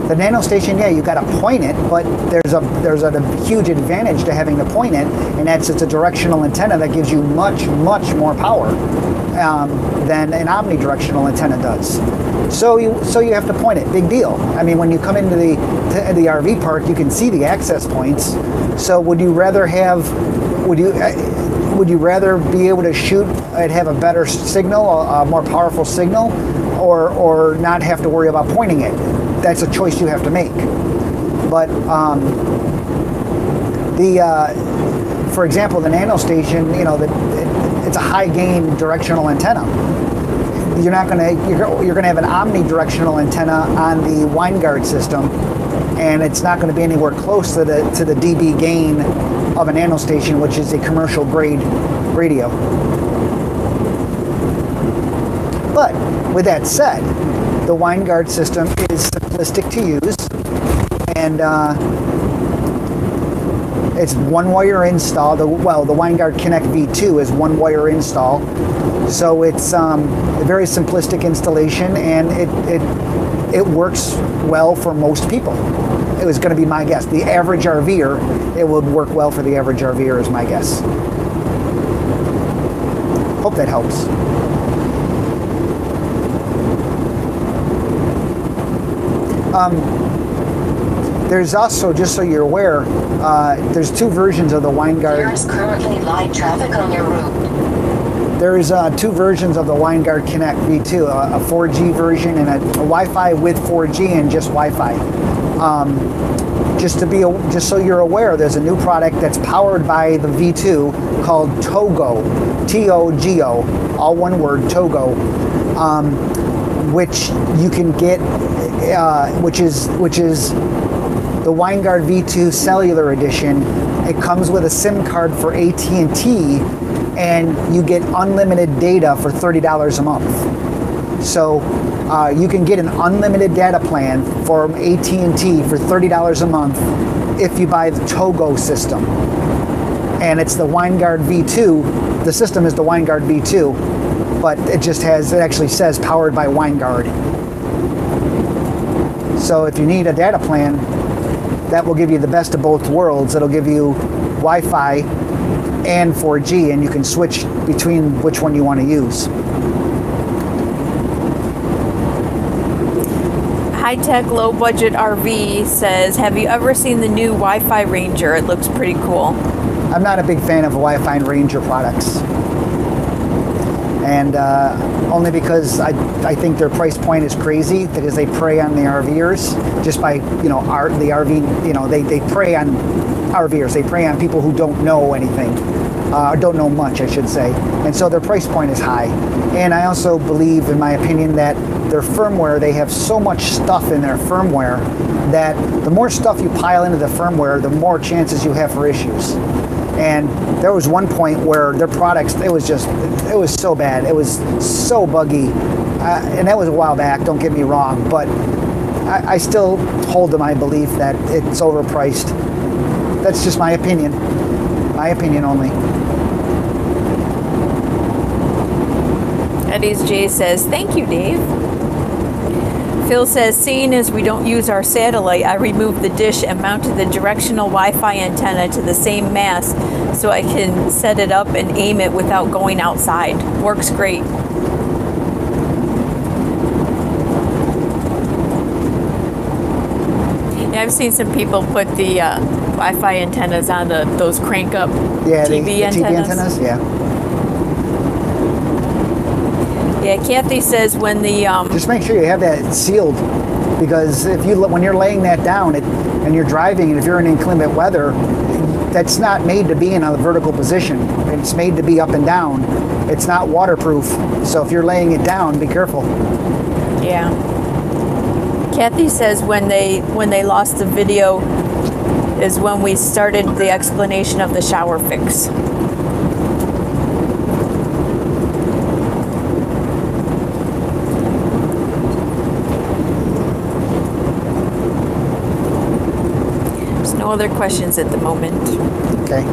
The Nano Station, yeah, you got to point it, but there's a huge advantage to having to point it, and it's a directional antenna that gives you much more power than an omnidirectional antenna does. So you have to point it. Big deal. I mean, when you come into the RV park, you can see the access points. So would you rather be able to shoot and have a better signal, a more powerful signal, or not have to worry about pointing it? That's a choice you have to make. But for example, the Nano Station, it's a high gain directional antenna. You're gonna have an omnidirectional antenna on the Winegard system, and it's not going to be anywhere close to the dB gain of a Nano Station, which is a commercial grade radio. But with that said, the Winegard system is simplistic to use, and it's one wire install. The Winegard Connect V2 is one wire install, so it's a very simplistic installation, and it works well for most people. It was going to be my guess. The average RVer, it would work well for the average RVer is my guess. Hope that helps. There's also, just so you're aware, there's two versions of the Winegard. There is currently light traffic on your route. There's two versions of the Winegard Connect V2, a 4G version and a Wi-Fi with 4G and just Wi-Fi. Just so you're aware, there's a new product that's powered by the V2 called Togo, T-O-G-O, all one word, Togo, which you can get, which is the Winegard V2 Cellular Edition. It comes with a SIM card for AT&T, and you get unlimited data for $30 a month. So you can get an unlimited data plan from AT&T for $30 a month if you buy the Togo system. And it's the Winegard V2. The system is the Winegard V2, but it actually says powered by Winegard. So if you need a data plan, that will give you the best of both worlds. It'll give you Wi-Fi and 4G, and you can switch between which one you want to use. High-tech, low-budget RV says, have you ever seen the new Wi-Fi Ranger? It looks pretty cool. I'm not a big fan of Wi-Fi Ranger products. And only because I think their price point is crazy, because they prey on the RVers just by, the RV, they prey on RVers. They prey on people who don't know anything, don't know much, I should say. And so their price point is high. And I also believe, in my opinion, that their firmware, they have so much stuff in their firmware that the more stuff you pile into the firmware, the more chances you have for issues. And there was one point where their products, it was so bad. It was so buggy. And that was a while back, don't get me wrong, but I still hold to my belief that it's overpriced. That's just my opinion. My opinion only. Eddie's J says, thank you, Dave. Phil says, seeing as we don't use our satellite, I removed the dish and mounted the directional Wi-Fi antenna to the same mast so I can set it up and aim it without going outside. Works great. Yeah, I've seen some people put the Wi-Fi antennas on those crank up TV antennas. TV antennas, yeah. Yeah, Kathy says when the just make sure you have that sealed, because if you when you're laying that down and you're driving, and if you're in inclement weather, that's not made to be in a vertical position. It's made to be up and down. It's not waterproof. So if you're laying it down, be careful. Yeah. Kathy says when they lost the video is when we started the explanation of the shower fix. There's no other questions at the moment. Okay.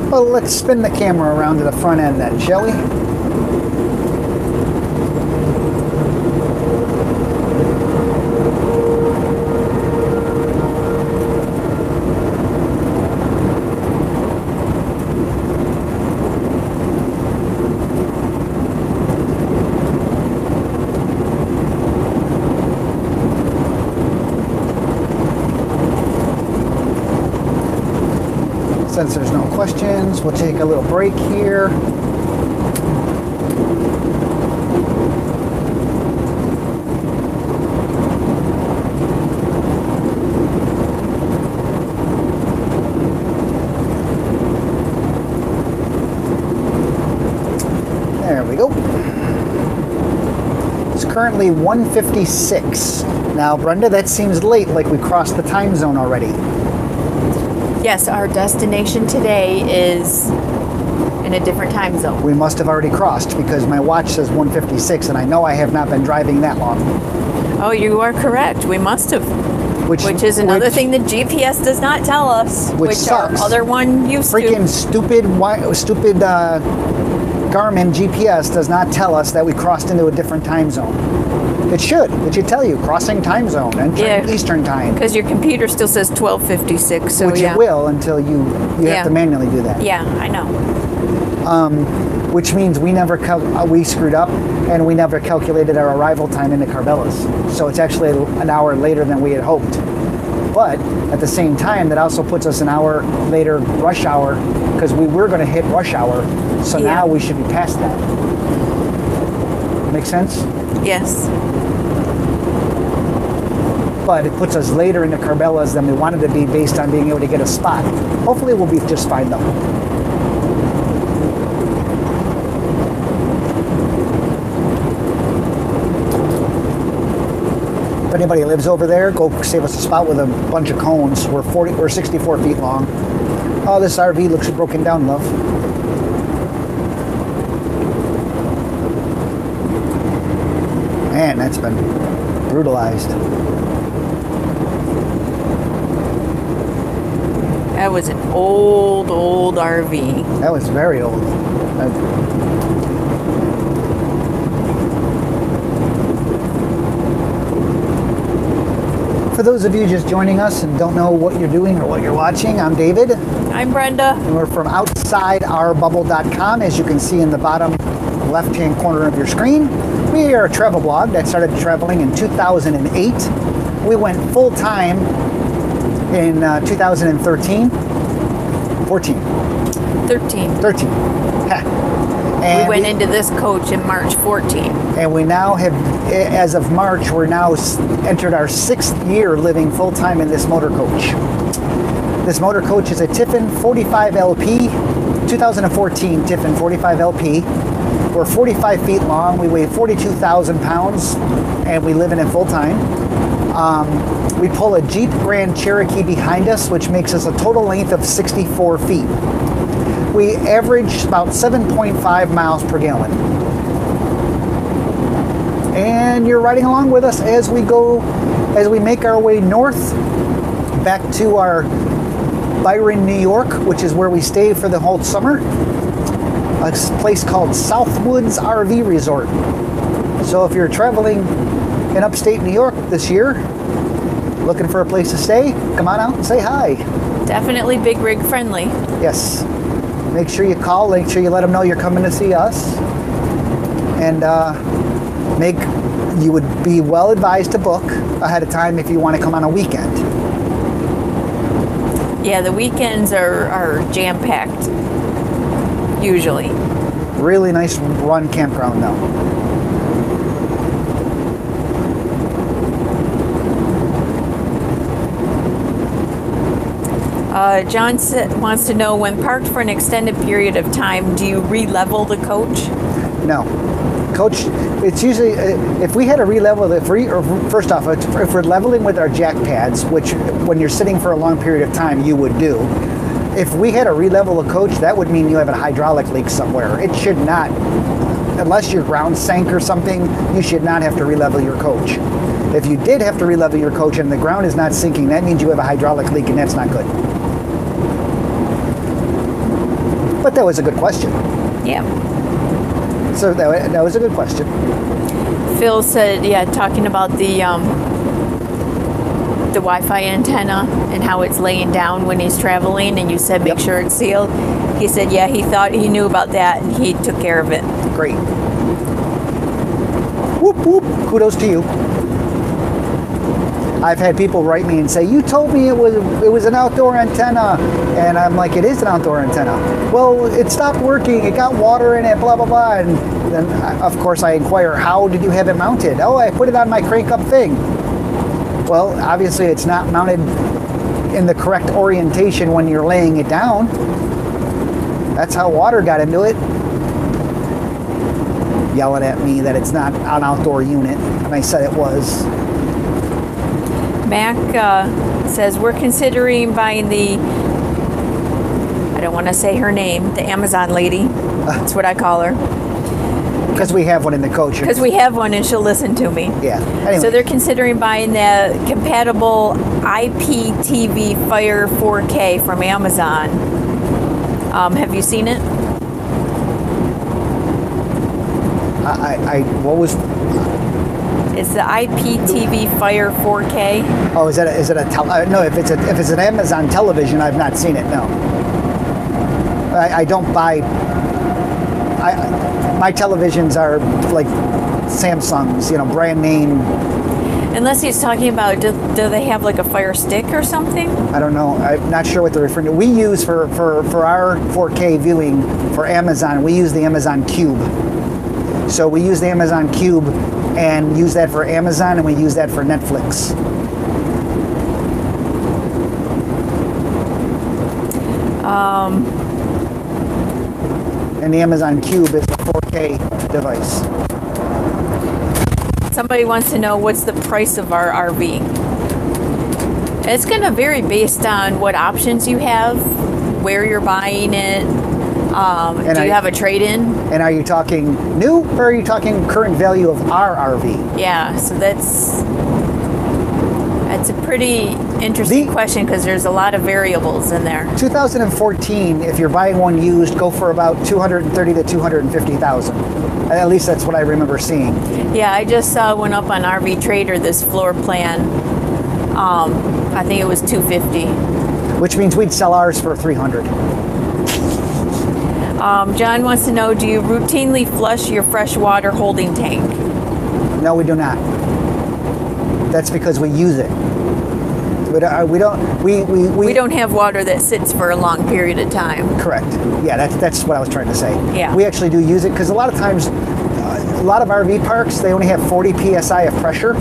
Well, let's spin the camera around to the front end then, shall we? Since there's no questions, we'll take a little break here. There we go. It's currently 1:56. Now, Brenda, that seems late, like we crossed the time zone already. Yes, our destination today is in a different time zone. We must have already crossed because my watch says 1:56 and I know I have not been driving that long. Oh, you are correct. We must have. Which is another thing that GPS does not tell us. Which sucks. Our other one used Freaking stupid Garmin GPS does not tell us that we crossed into a different time zone. It should. It should tell you crossing time zone and Eastern time. Because your computer still says 12:56. So which it will until you have to manually do that. Yeah, I know. Which means we screwed up and we never calculated our arrival time into Carbellas. So it's actually an hour later than we had hoped. But at the same time, that also puts us an hour later rush hour because we were going to hit rush hour. So now we should be past that. Make sense? Yes. But it puts us later into Carbellas than we wanted to be based on being able to get a spot. Hopefully we'll be just fine though. If anybody lives over there, go save us a spot with a bunch of cones. We're 64 feet long. Oh, this RV looks broken down, love. Man, that's been brutalized. That was an old RV. That was very old. For those of you just joining us and don't know what you're doing or what you're watching, I'm David. I'm Brenda. And we're from OutsideOurBubble.com, as you can see in the bottom left-hand corner of your screen. We are a travel blog that started traveling in 2008. We went full-time in 2013. 14. 13. 13. And we went into this coach in March 14. And we now have, as of March, we're now entered our 6th year living full-time in this motor coach. This motor coach is a Tiffin 45LP, 2014 Tiffin 45LP. We're 45 feet long, we weigh 42,000 pounds, and we live in it full-time. We pull a Jeep Grand Cherokee behind us, which makes us a total length of 64 feet. We average about 7.5 miles per gallon. And you're riding along with us as we make our way north back to our Byron, New York, which is where we stay for the whole summer. A place called Southwoods RV Resort. So if you're traveling in upstate New York this year, looking for a place to stay, come on out and say hi. Definitely big rig friendly. Yes. Make sure you call, make sure you let them know you're coming to see us. And you would be well advised to book ahead of time if you want to come on a weekend. Yeah, the weekends are jam-packed, usually. Really nice run campground though. John wants to know, when parked for an extended period of time, do you re-level the coach? No. Coach, it's usually, if we had a re-level, first off, if we're leveling with our jack pads, which when you're sitting for a long period of time, you would do. If we had a re-level a coach, that would mean you have a hydraulic leak somewhere. It should not, unless your ground sank or something, you should not have to re-level your coach. If you did have to re-level your coach and the ground is not sinking, that means you have a hydraulic leak and that's not good. But that was a good question. Yeah. So that was a good question. Phil said, yeah, talking about the Wi-Fi antenna and how it's laying down when he's traveling, and you said make sure it's sealed. He said, yeah, he thought he knew about that and he took care of it. Great. Whoop, whoop. Kudos to you. I've had people write me and say, you told me it was an outdoor antenna. And I'm like, it is an outdoor antenna. Well, it stopped working. It got water in it, blah, blah, blah. And then, of course, I inquire, how did you have it mounted? Oh, I put it on my crank-up thing. Well, obviously, it's not mounted in the correct orientation when you're laying it down. That's how water got into it. Yelling at me that it's not an outdoor unit. And I said it was. Mac says, we're considering buying the, I don't want to say her name, the Amazon lady. That's what I call her. Because we have one in the coach. Because we have one and she'll listen to me. Yeah. Anyway. So they're considering buying the compatible IPTV Fire 4K from Amazon. Have you seen it? What was... It's the IPTV Fire 4K. Oh, is it no, if it's an Amazon television, I've not seen it. No, I don't buy. My televisions are like Samsungs, brand name. Unless he's talking about, do they have like a Fire Stick or something? I don't know. I'm not sure what they're referring to. We use for our 4K viewing for Amazon. We use the Amazon Cube. So we use the Amazon Cube and use that for Amazon, and we use that for Netflix. And the Amazon Cube is a 4K device. Somebody wants to know, what's the price of our RV? It's going to vary based on what options you have, where you're buying it. Do you have a trade-in? And are you talking new, or are you talking current value of our RV? Yeah, so that's a pretty interesting question, because there's a lot of variables in there. 2014, if you're buying one used, go for about $230,000 to $250,000. At least that's what I remember seeing. Yeah, I just saw one up on RV Trader, this floor plan. I think it was $250,000. Which means we'd sell ours for $300,000. John wants to know, do you routinely flush your freshwater holding tank? No, we do not. That's because we use it. We don't have water that sits for a long period of time. Correct. Yeah, that's what I was trying to say. Yeah. We actually do use it because a lot of times, a lot of RV parks, they only have 40 psi of pressure.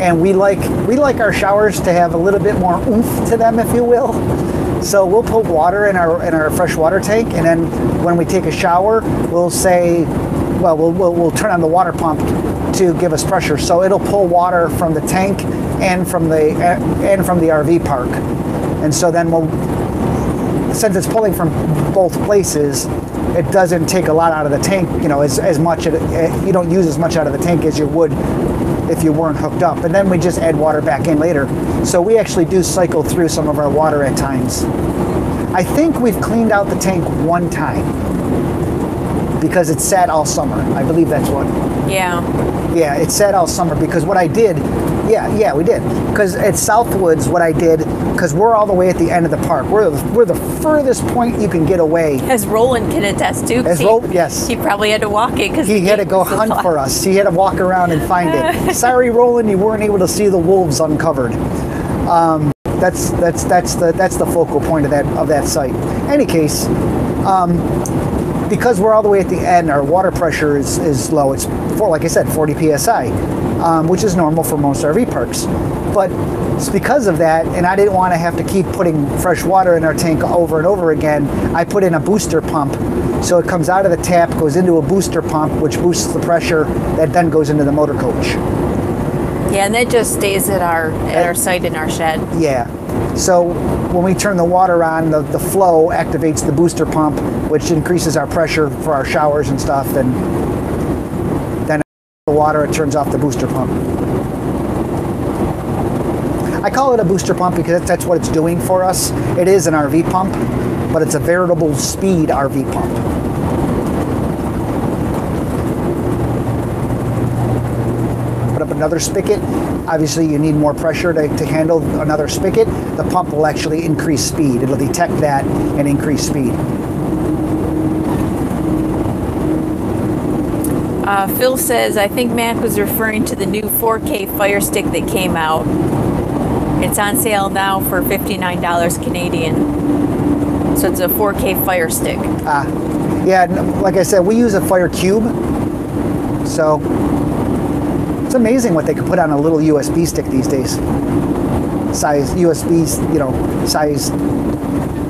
And we like our showers to have a little bit more oomph to them, if you will. So we'll put water in our fresh water tank, and then when we take a shower, we'll say, well, we'll turn on the water pump to give us pressure. So it'll pull water from the tank and from the RV park. And so then since it's pulling from both places, it doesn't take a lot out of the tank. As much. You don't use as much out of the tank as you would if you weren't hooked up. And then we just add water back in later. So we actually do cycle through some of our water at times. I think we've cleaned out the tank one time because it sat all summer. I believe that's what. Yeah. Yeah, it sat all summer because what I did, yeah, we did. Because at Southwoods, what I did, because we're all the way at the end of the park. We're the furthest point you can get away. As Roland can attest to. Yes. He probably had to walk it because he had to go hunt for us. He had to walk around and find it. Sorry, Roland, you weren't able to see the wolves uncovered. That's the focal point of that site. Any case, because we're all the way at the end, our water pressure is low. It's like I said, 40 psi, which is normal for most RV parks. But it's because of that, and I didn't want to have to keep putting fresh water in our tank over and over again. I put in a booster pump, so it comes out of the tap, goes into a booster pump, which boosts the pressure. That then goes into the motor coach. Yeah, and that just stays at our site in our shed. Yeah. So when we turn the water on, the flow activates the booster pump, which increases our pressure for our showers and stuff, and then the water, it turns off the booster pump. I call it a booster pump because that's what it's doing for us. It is an RV pump, but it's a veritable speed RV pump. Put up another spigot. Obviously, you need more pressure to handle another spigot. The pump will actually increase speed. It'll detect that and increase speed. Phil says, I think Mac was referring to the new 4K Fire Stick that came out. It's on sale now for $59 Canadian. So it's a 4K Fire Stick. Yeah, like I said, we use a Fire Cube. So it's amazing what they can put on a little USB stick these days. Size size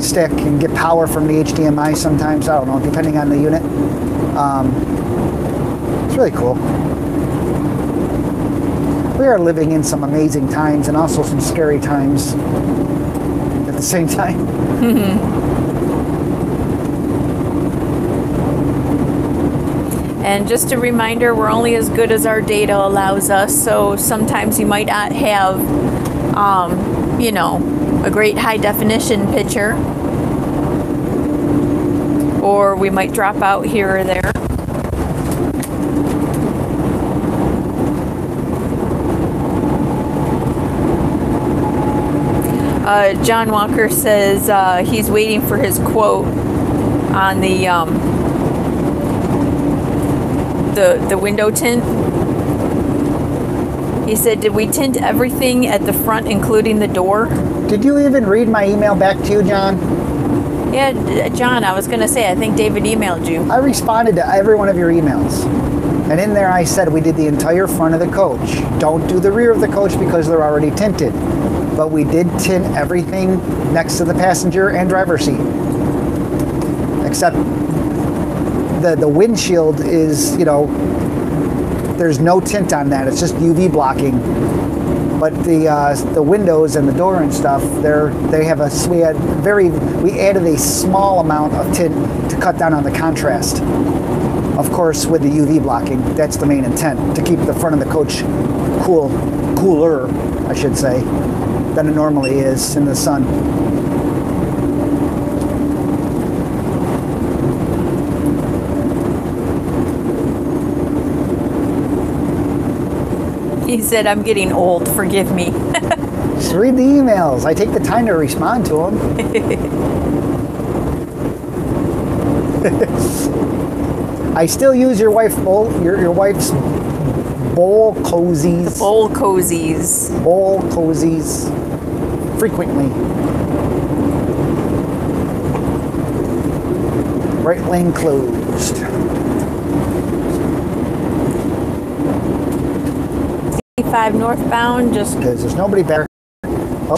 stick, and get power from the HDMI sometimes. I don't know, depending on the unit. It's really cool. We are living in some amazing times and also some scary times at the same time. And just a reminder, we're only as good as our data allows us. So sometimes you might not have, a great high definition picture, or we might drop out here or there. John Walker says he's waiting for his quote on the window tint. He said, did we tint everything at the front, including the door? Did you even read my email back to you, John? Yeah, John, I was going to say, I think David emailed you. I responded to every one of your emails. And in there I said we did the entire front of the coach. Don't do the rear of the coach because they're already tinted. But we did tint everything next to the passenger and driver's seat. Except the windshield is, there's no tint on that. It's just UV blocking. But the windows and the door and stuff, we added a small amount of tint to cut down on the contrast. Of course, with the UV blocking, that's the main intent, to keep the front of the coach cooler, I should say, than it normally is in the sun. He said, I'm getting old, forgive me. Just read the emails. I take the time to respond to them. I still use your wife's bowl cozies. Bowl cozies. Bowl cozies frequently. Right lane closed. 5 northbound, just because there's nobody better. Oh.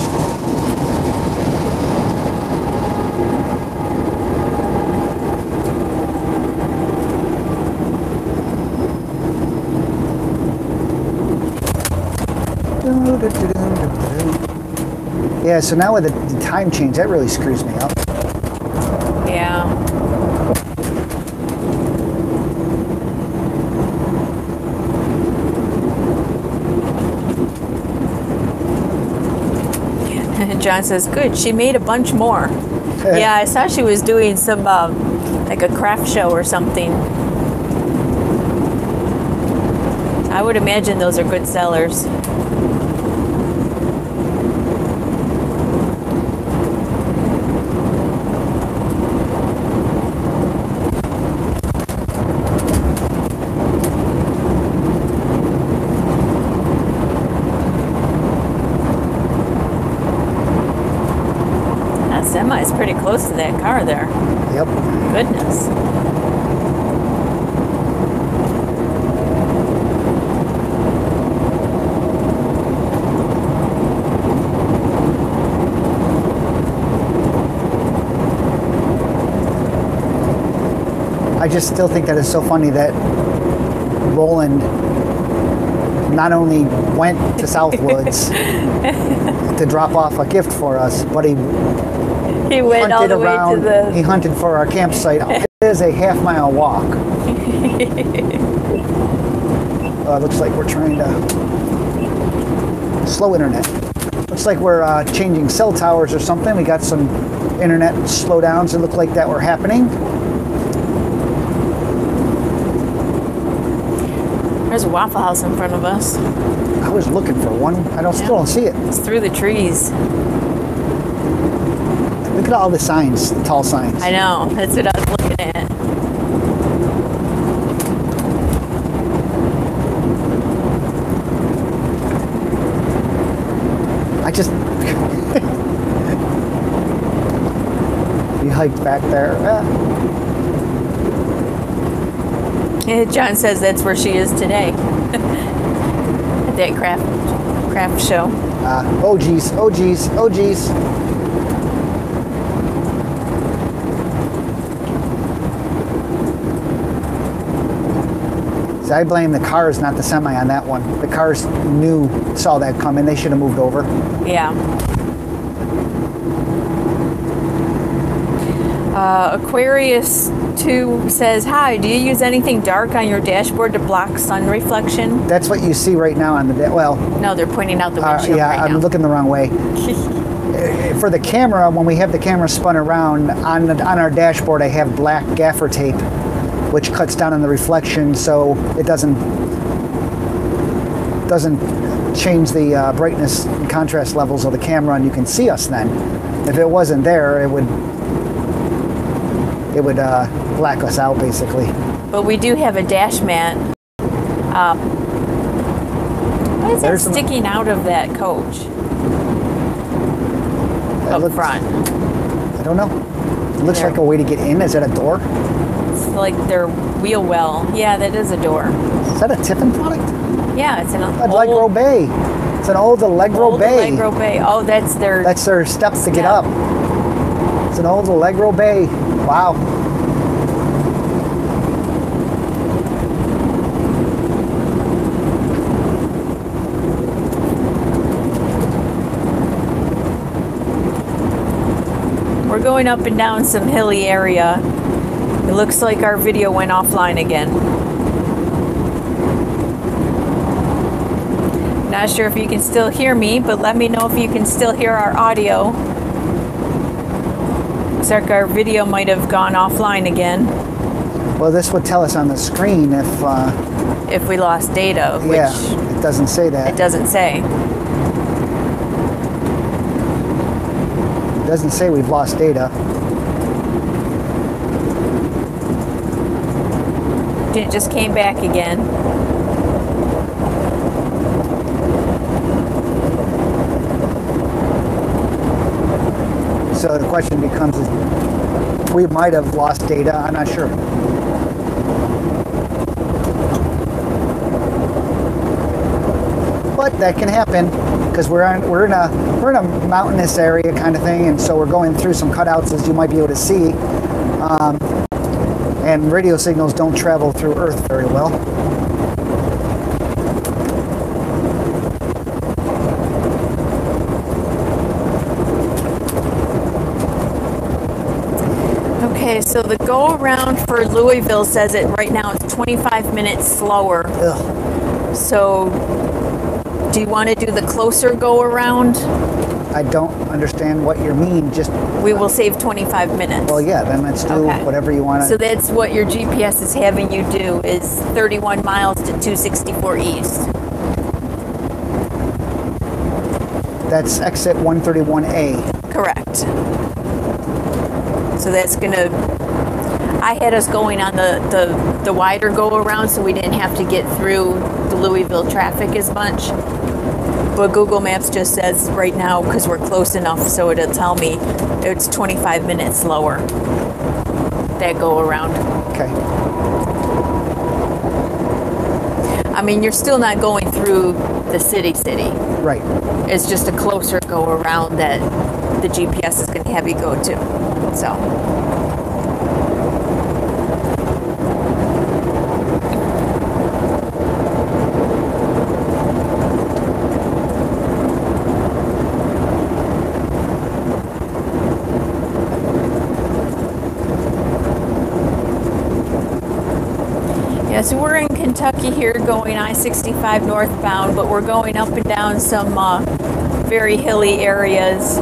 Yeah, so now with the time change, that really screws me up. Yeah. John says, good, she made a bunch more. Yeah, I saw she was doing some, like a craft show or something. I would imagine those are good sellers. That semi is pretty close to that car there. Yep. Goodness. I just still think that it's so funny that Roland not only went to Southwoods to drop off a gift for us, but he went all the way to the... He hunted for our campsite. It is a half-mile walk. It looks like we're trying to... Slow internet. Looks like we're changing cell towers or something. We got some internet slowdowns that look like that were happening. There's a Waffle House in front of us. I was looking for one. Still don't see it. It's through the trees. Look at all the signs, the tall signs. I know. That's what I was looking at. I just... We hiked back there. Yeah, John says that's where she is today. At that craft show. Oh geez, oh geez, oh geez. So I blame the cars, not the semi on that one. The cars saw that coming. They should have moved over. Yeah. Aquarius 2 says, hi, do you use anything dark on your dashboard to block sun reflection? That's what you see right now on the, no, they're pointing out the windshield right now. I'm looking the wrong way. For the camera, when we have the camera spun around, on our dashboard I have black gaffer tape, which cuts down on the reflection so it doesn't change the brightness and contrast levels of the camera, and you can see us then. If it wasn't there, it would black us out, basically. But we do have a dash mat. What is that sticking out of that coach? Up front. I don't know. It looks like a way to get in. Is that a door? It's like their wheel well. Yeah, that is a door. Is that a Tiffin product? Yeah, it's an old... Allegro Bay. It's an old Allegro Bay. Allegro Bay. Oh, that's their... That's their steps to get up. It's an old Allegro Bay. Wow. We're going up and down some hilly area. It looks like our video went offline again. Not sure if you can still hear me, but let me know if you can still hear our audio. Looks like our video might have gone offline again. Well, this would tell us on the screen if we lost data. Which yeah, it doesn't say that. It doesn't say. It doesn't say we've lost data. It just came back again. So the question becomes, we might have lost data. I'm not sure. But that can happen because we're in a mountainous area kind of thing, and so we're going through some cutouts, as you might be able to see. And radio signals don't travel through Earth very well. Okay, so the go around for Louisville says it right now it's 25 minutes slower. Ugh. So do you want to do the closer go around? I don't understand what you mean. Just we will save 25 minutes. well, yeah. Then let's do whatever you want. So that's what your GPS is having you do is 31 miles to 264 east. That's exit 131A. Correct. So that's gonna. I had us going on the wider go around, so we didn't have to get through the Louisville traffic as much. But Google Maps just says right now, because we're close enough, so it'll tell me it's 25 minutes slower. That go around. Okay. I mean, you're still not going through the city. Right. It's just a closer go around that the GPS is going to have you go to. So. So we're in Kentucky here going I-65 northbound, but we're going up and down some very hilly areas.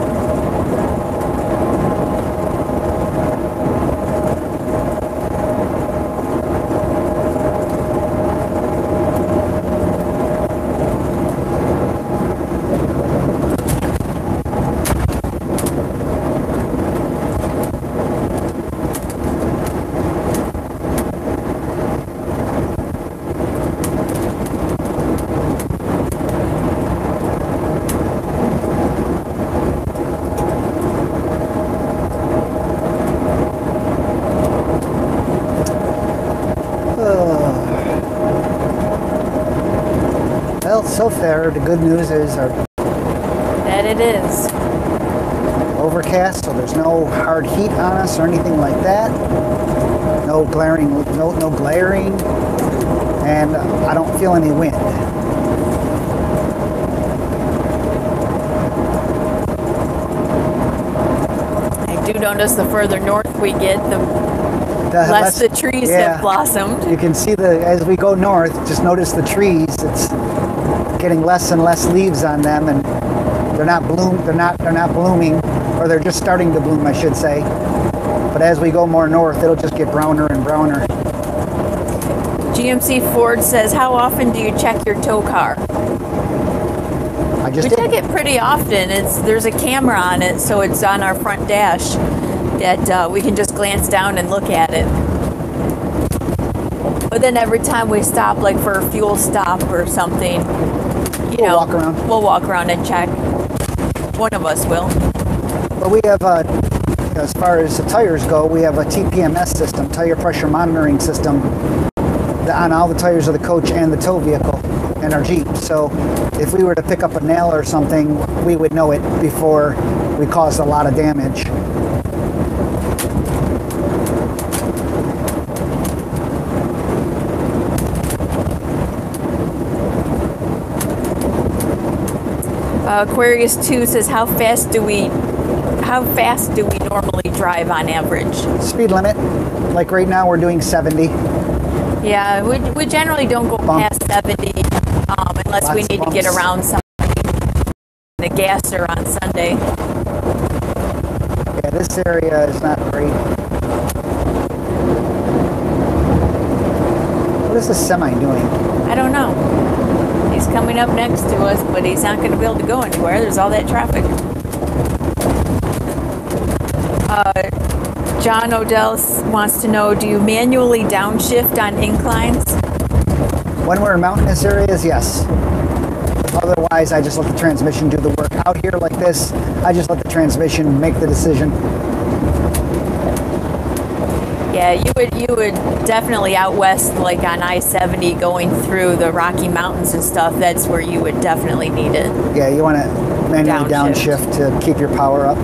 Well, so far, the good news is that it is overcast, so there's no hard heat on us or anything like that. No glaring, no glaring, and I don't feel any wind. I do notice the further north we get, the less the trees have blossomed. You can see as we go north, just notice the trees. It's getting less and less leaves on them, and they're not blooming, or they're just starting to bloom, I should say. But as we go more north, it'll just get browner and browner. GMC Ford says, how often do you check your tow car? We check it pretty often. There's a camera on it, so it's on our front dash that we can just glance down and look at it. But then every time we stop, like for a fuel stop or something, we'll walk around and check. One of us will. But we have, as far as the tires go, we have a TPMS system, tire pressure monitoring system, on all the tires of the coach and the tow vehicle and our Jeep. So if we were to pick up a nail or something, we would know it before we caused a lot of damage. Aquarius 2 says, how fast do we normally drive on average? Speed limit, like right now we're doing 70. Yeah, we generally don't go past 70 unless we need to get around somebody, the gasser on Sunday. Yeah, this area is not great. What is the semi doing? I don't know. He's coming up next to us, but he's not going to be able to go anywhere. There's all that traffic. John Odell wants to know, do you manually downshift on inclines? When we're in mountainous areas, yes. Otherwise, I just let the transmission do the work. Out here like this, I just let the transmission make the decision. Yeah, you would definitely out west, like on I-70 going through the Rocky Mountains and stuff, that's where you would definitely need it. Yeah, you want to manually downshift to keep your power up.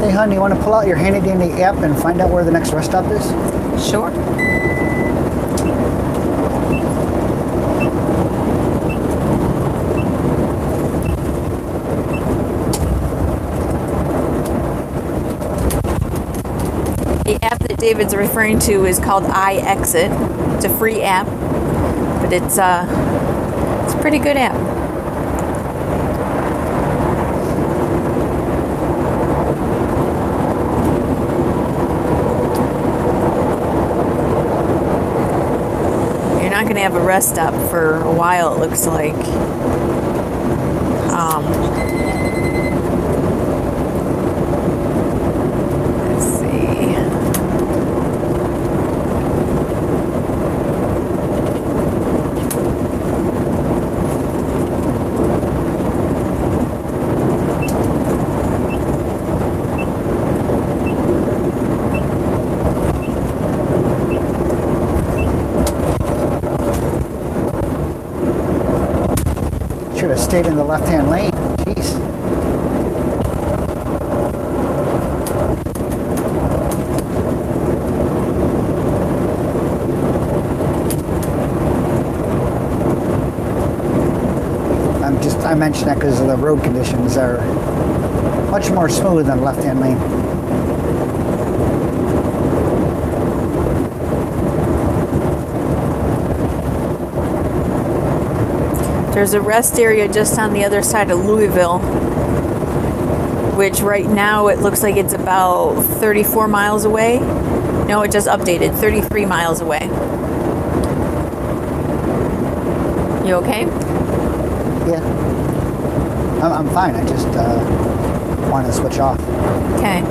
Hey, hon, you want to pull out your handy-dandy app and find out where the next rest stop is? Sure. The app that David's referring to is called iExit. It's a free app, but it's a pretty good app. You're not going to have a rest stop for a while, it looks like. Let's see. Should have stayed in the left-hand lane. Jeez. I mentioned that because the road conditions are much more smooth than the left-hand lane. There's a rest area just on the other side of Louisville, which right now it looks like it's about 34 miles away. No, it just updated, 33 miles away. You okay? Yeah. I'm fine. I just want to switch off. Okay.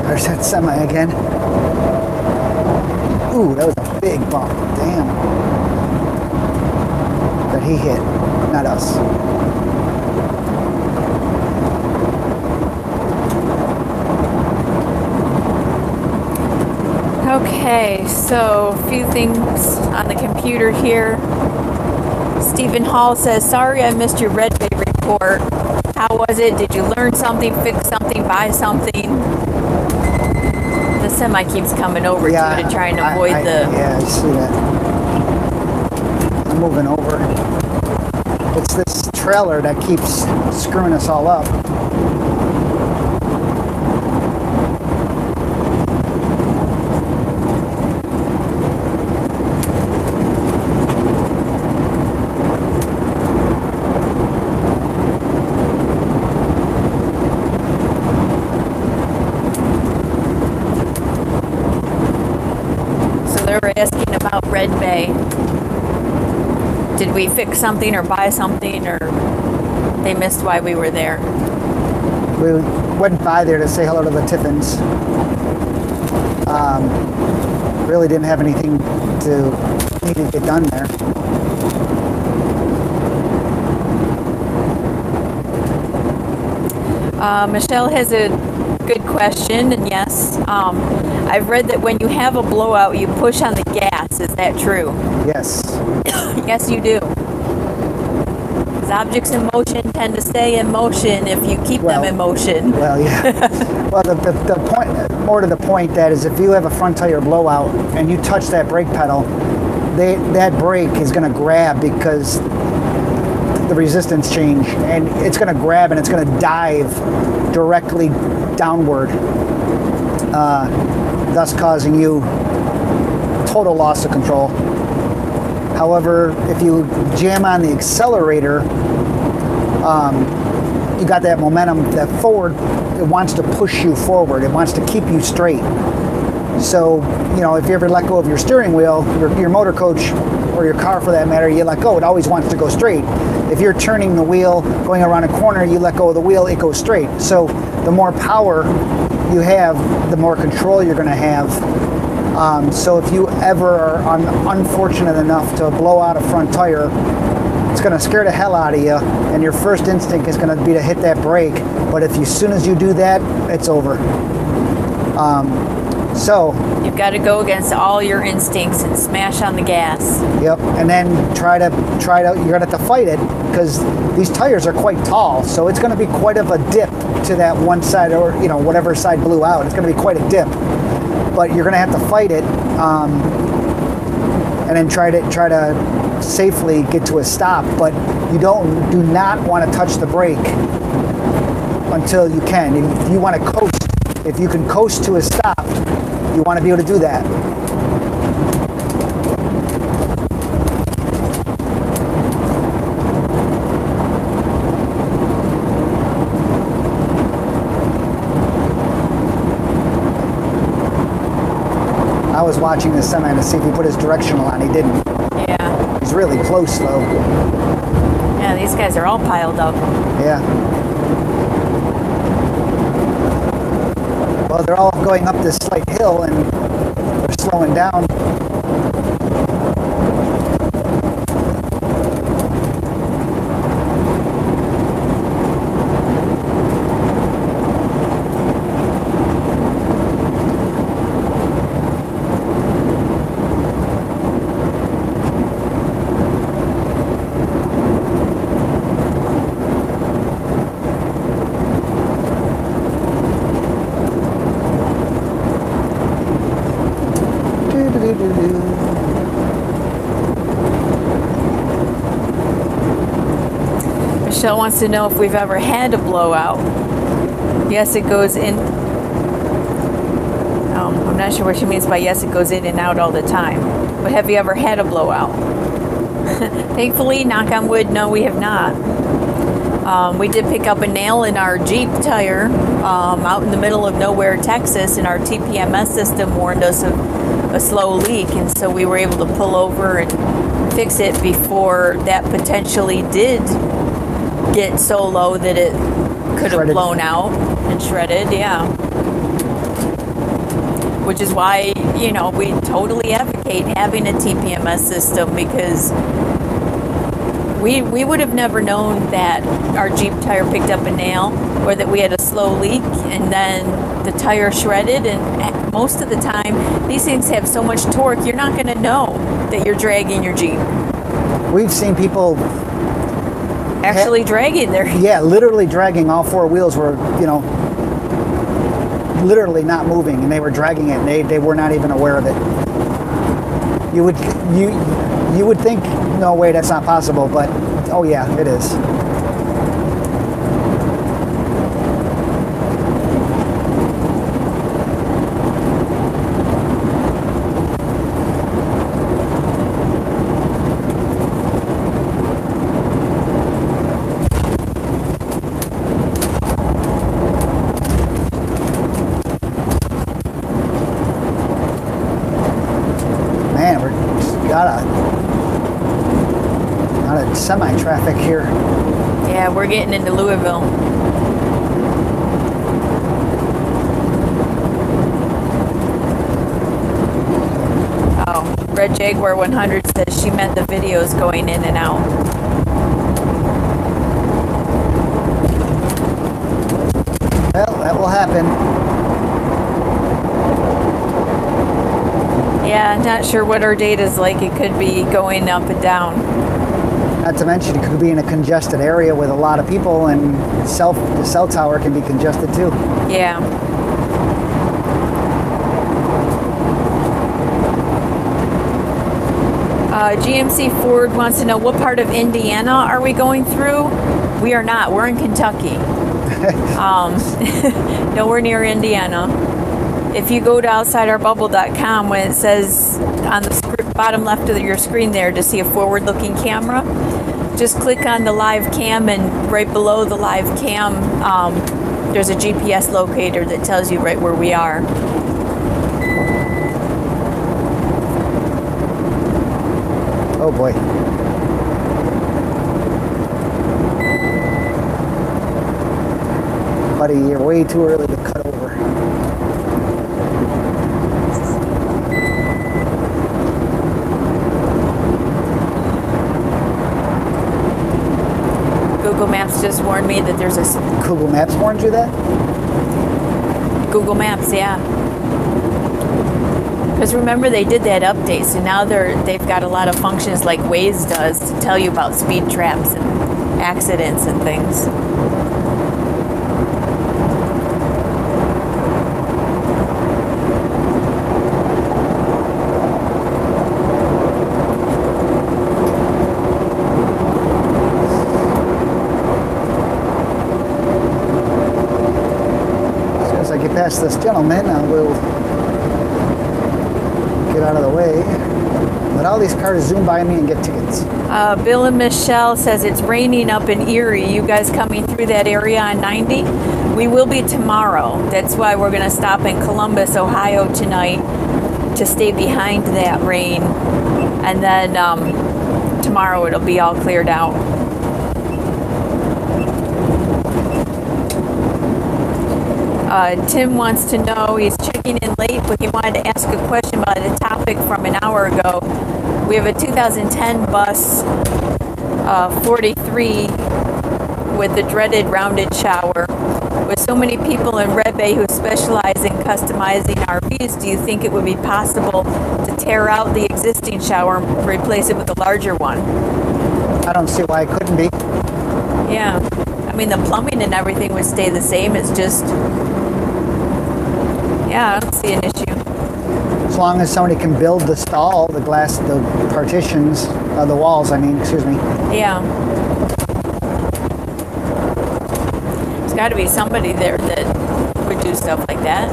There's that semi again. Ooh, that was a big bump. Damn. That he hit, not us. Okay, so a few things on the computer here. Stephen Hall says, sorry I missed your Red Bay report. How was it? Did you learn something, fix something, buy something? The semi keeps coming over to it to try and avoid Yeah, I see that. I'm moving over. It's this trailer that keeps screwing us all up. Asking about Red Bay. Did we fix something or buy something, or they missed why we were there? We went by there to say hello to the Tiffins. Really didn't have anything to need to get done there. Michelle has a good question, and yes, I've read that when you have a blowout, you push on the gas. Is that true? Yes. Yes, you do. Because objects in motion tend to stay in motion if you keep them in motion. Well, yeah. Well, the point, more to the point, that is if you have a front tire blowout and you touch that brake pedal, that brake is going to grab because the resistance change, and it's going to grab and it's going to dive directly downward, thus causing you total loss of control. However, if you jam on the accelerator, you got that momentum, that forward, it wants to push you forward. It wants to keep you straight. So, you know, if you ever let go of your steering wheel, your motor coach, or your car for that matter, you let go, it always wants to go straight. If you're turning the wheel, going around a corner, you let go of the wheel, it goes straight. So the more power you have, the more control you're going to have. So if you ever are unfortunate enough to blow out a front tire, it's going to scare the hell out of you, and your first instinct is going to be to hit that brake. But if as soon as you do that, it's over. So you've got to go against all your instincts and smash on the gas. Yep, and then try to. You're going to have to fight it because these tires are quite tall, so it's going to be quite of a dip to that one side, or whatever side blew out. It's going to be quite a dip, but you're going to have to fight it, and then try to safely get to a stop. But you do not want to touch the brake until you can. If you want to coast, if you can coast to a stop, you want to be able to do that. I was watching the semi to see if he put his directional on. He didn't. Yeah. He's really close though. Yeah, these guys are all piled up. Yeah. Well, they're all going up this slight hill and they're slowing down. Michelle wants to know if we've ever had a blowout. Yes, it goes in. I'm not sure what she means by yes, it goes in and out all the time. But have you ever had a blowout? Thankfully, knock on wood, no, we have not. We did pick up a nail in our Jeep tire out in the middle of nowhere, Texas, and our TPMS system warned us of a slow leak, and so we were able to pull over and fix it before that potentially did get so low that it could have blown out and shredded. Yeah. Which is why, we totally advocate having a TPMS system, because we would have never known that our Jeep tire picked up a nail or that we had a slow leak and then the tire shredded. And most of the time, these things have so much torque, you're not going to know that you're dragging your Jeep. We've seen people actually dragging their... Yeah, literally dragging. All four wheels were, literally not moving, and they were dragging it, and they were not even aware of it. You would think, no way, that's not possible, but oh yeah, it is. Semi-traffic here. Yeah, we're getting into Louisville. Oh, Red Jaguar 100 says she meant the videos going in and out. Well, that will happen. Yeah, not sure what our data is like. It could be going up and down. Not to mention, it could be in a congested area with a lot of people, and the cell tower can be congested too. Yeah. GMC Ford wants to know, what part of Indiana are we going through? We are not. We're in Kentucky. Nowhere near Indiana. If you go to outsideourbubble.com, when it says on the bottom left of your screen there to see a forward-looking camera, just click on the live cam, and right below the live cam, there's a GPS locator that tells you right where we are. Oh boy. Buddy, you're way too early to cut over. Google Maps just warned me that there's a... Google Maps warned you that? Google Maps, yeah. Because remember, they did that update, so now they've got a lot of functions like Waze does to tell you about speed traps and accidents and things. As soon as I get past this gentleman, I will get out of the way. Let all these cars zoom by me and get tickets. Bill and Michelle says it's raining up in Erie. You guys coming through that area on 90? We will be tomorrow. That's why we're going to stop in Columbus, Ohio tonight to stay behind that rain. And then tomorrow it'll be all cleared out. Tim wants to know, he's checking in late, but he wanted to ask a question about a topic from an hour ago. We have a 2010 bus, 43, with the dreaded rounded shower. With so many people in Red Bay who specialize in customizing RVs, do you think it would be possible to tear out the existing shower and replace it with a larger one? I don't see why it couldn't be. Yeah. I mean, the plumbing and everything would stay the same. It's just... yeah, I don't see an issue. As long as somebody can build the stall, the glass, the partitions, the walls, I mean, excuse me. Yeah. There's got to be somebody there that would do stuff like that.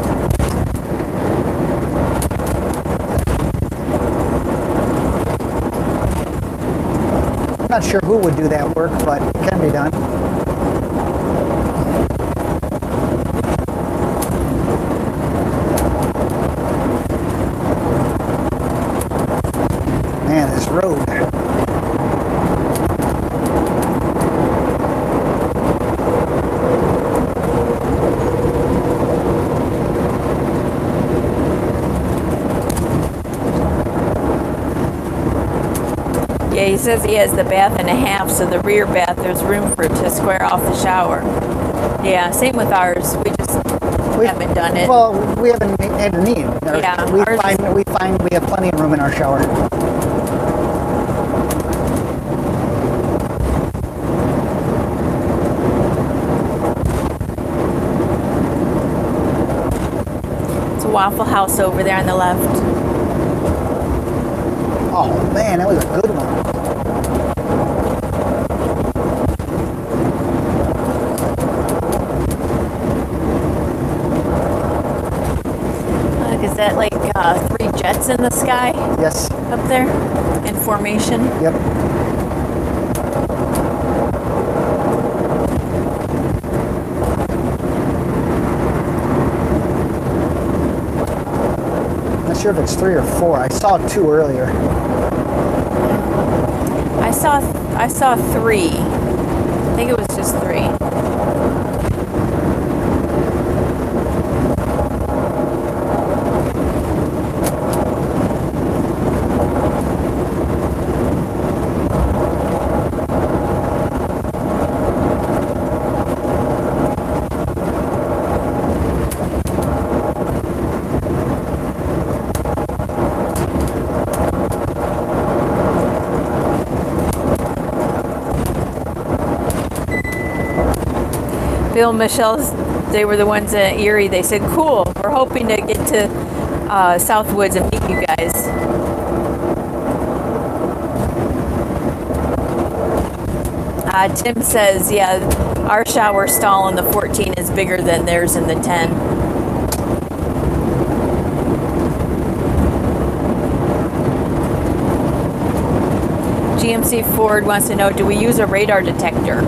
I'm not sure who would do that work, but it can be done. Man, this road. Yeah, he says he has the bath and a half, so the rear bath, there's room for it to square off the shower. Yeah, same with ours. We just haven't done it. Well, we haven't had a need. Yeah, we find we have plenty of room in our shower. It's a Waffle House over there on the left. Oh man, that was a good one. Look, is that like 3 jets in the sky? Yes. Up there in formation? Yep. Not sure if it's 3 or 4. I saw 2 earlier. I saw 3. I think it was just 3. Bill and Michelle's, they were the ones in Erie. They said, cool, we're hoping to get to Southwoods and meet you guys. Tim says, yeah, our shower stall in the 14 is bigger than theirs in the 10. GMC Ford wants to know, do we use a radar detector?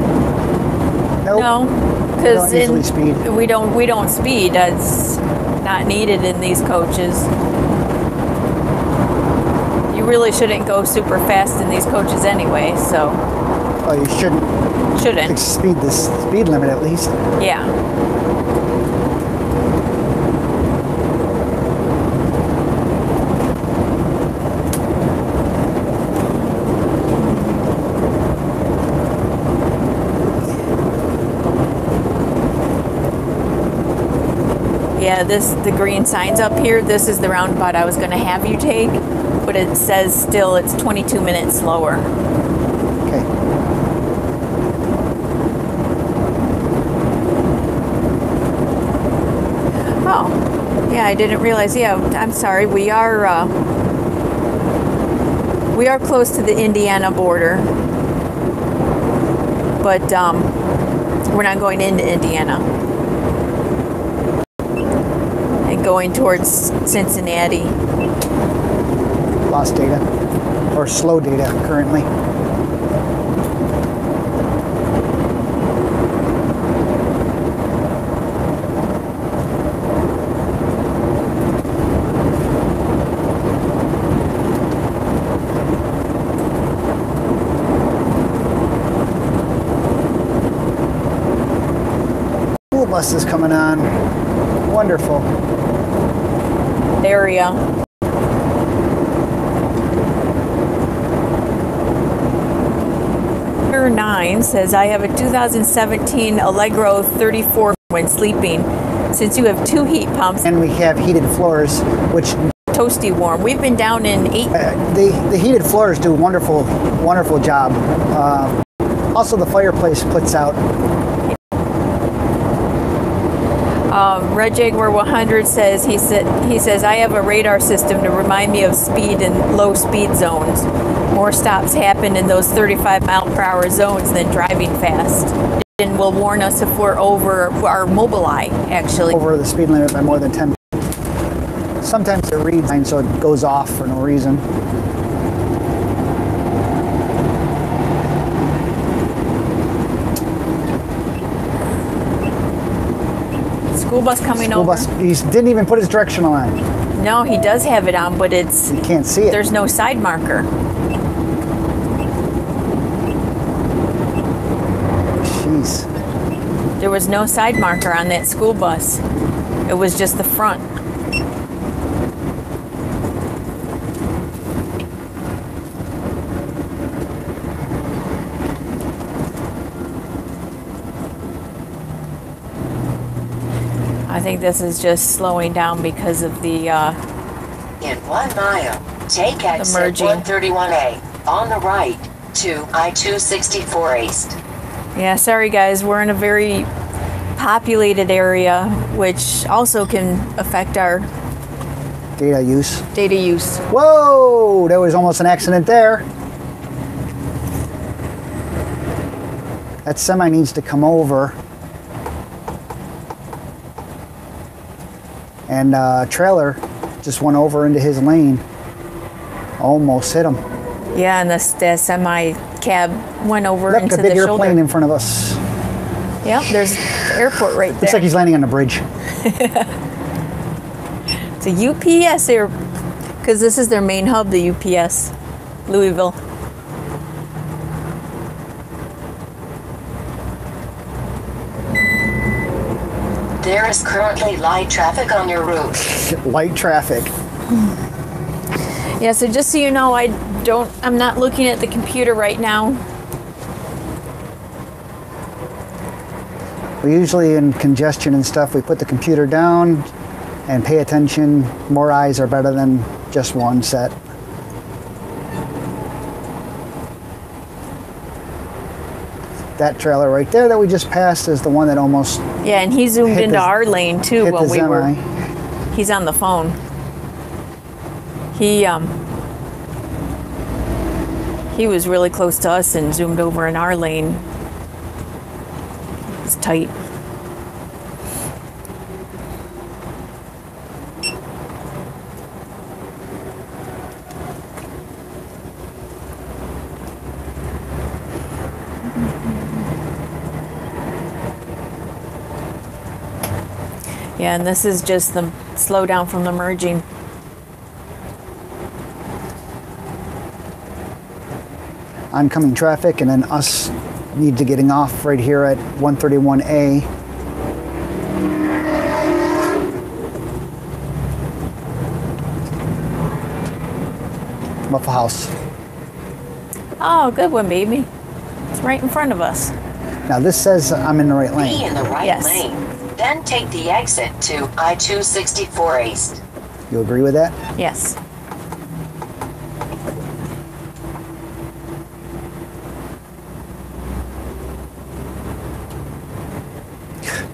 Nope. No, because we don't speed. It's not needed in these coaches. You really shouldn't go super fast in these coaches anyway. So. Oh, you shouldn't. Shouldn't exceed the speed limit at least. Yeah. Yeah, the green signs up here. This is the roundabout I was going to have you take, but it says still it's 22 minutes slower. Okay. Oh, yeah, I didn't realize. Yeah, I'm sorry. We are close to the Indiana border, but we're not going into Indiana. And going towards Cincinnati. Lost data, or slow data currently. School bus is coming on. Wonderful. Area. Number 9 says, I have a 2017 Allegro 34 when sleeping. Since you have 2 heat pumps And we have heated floors, which toasty warm. We've been down in 8. the heated floors do a wonderful job. Also, the fireplace puts out. Red Jaguar 100 says he says I have a radar system to remind me of speed in low speed zones. More stops happen in those 35 mile per hour zones than driving fast, and will warn us if we're over our Mobileye. Actually, Over the speed limit by more than 10. Sometimes it reads fine, so it goes off for no reason. school bus coming School over. bus. He didn't even put his directional on. No, he does have it on, but it's You can't see it. there's no side marker. Jeez. There was no side marker on that school bus. It was just the front. I think this is just slowing down because of the In 1 mile, take exit merging. 131A on the right to I-264 East. yeah, sorry guys, we're in a very populated area, which also can affect our Data use. data use. Whoa! There was almost an accident there. That semi needs to come over. And trailer just went over into his lane. Almost hit him. Yeah, and the semi cab went over Look, into a big the airplane shoulder. in front of us. Yep, there's the airport right Looks there. like he's landing on a bridge. It's a UPS air, because this is their main hub, the UPS, Louisville. There is currently light traffic on your route. Light traffic. Yeah, so just so you know, I'm not looking at the computer right now. We usually, in congestion and stuff, we put the computer down and pay attention. More eyes are better than just one set. That trailer right there that we just passed is the one that almost Yeah, and he zoomed Hit into the- our lane too hit when the we were. semi. He's on the phone. He was really close to us and zoomed over in our lane. It's tight. Yeah, and this is just the slowdown from the merging. Oncoming traffic, and then us need to getting off right here at 131A. Waffle House. Oh, good one, baby. It's right in front of us. Now this says I'm in the right Be lane. in the right Yes. lane. Then take the exit to I-264 East. You agree with that? Yes.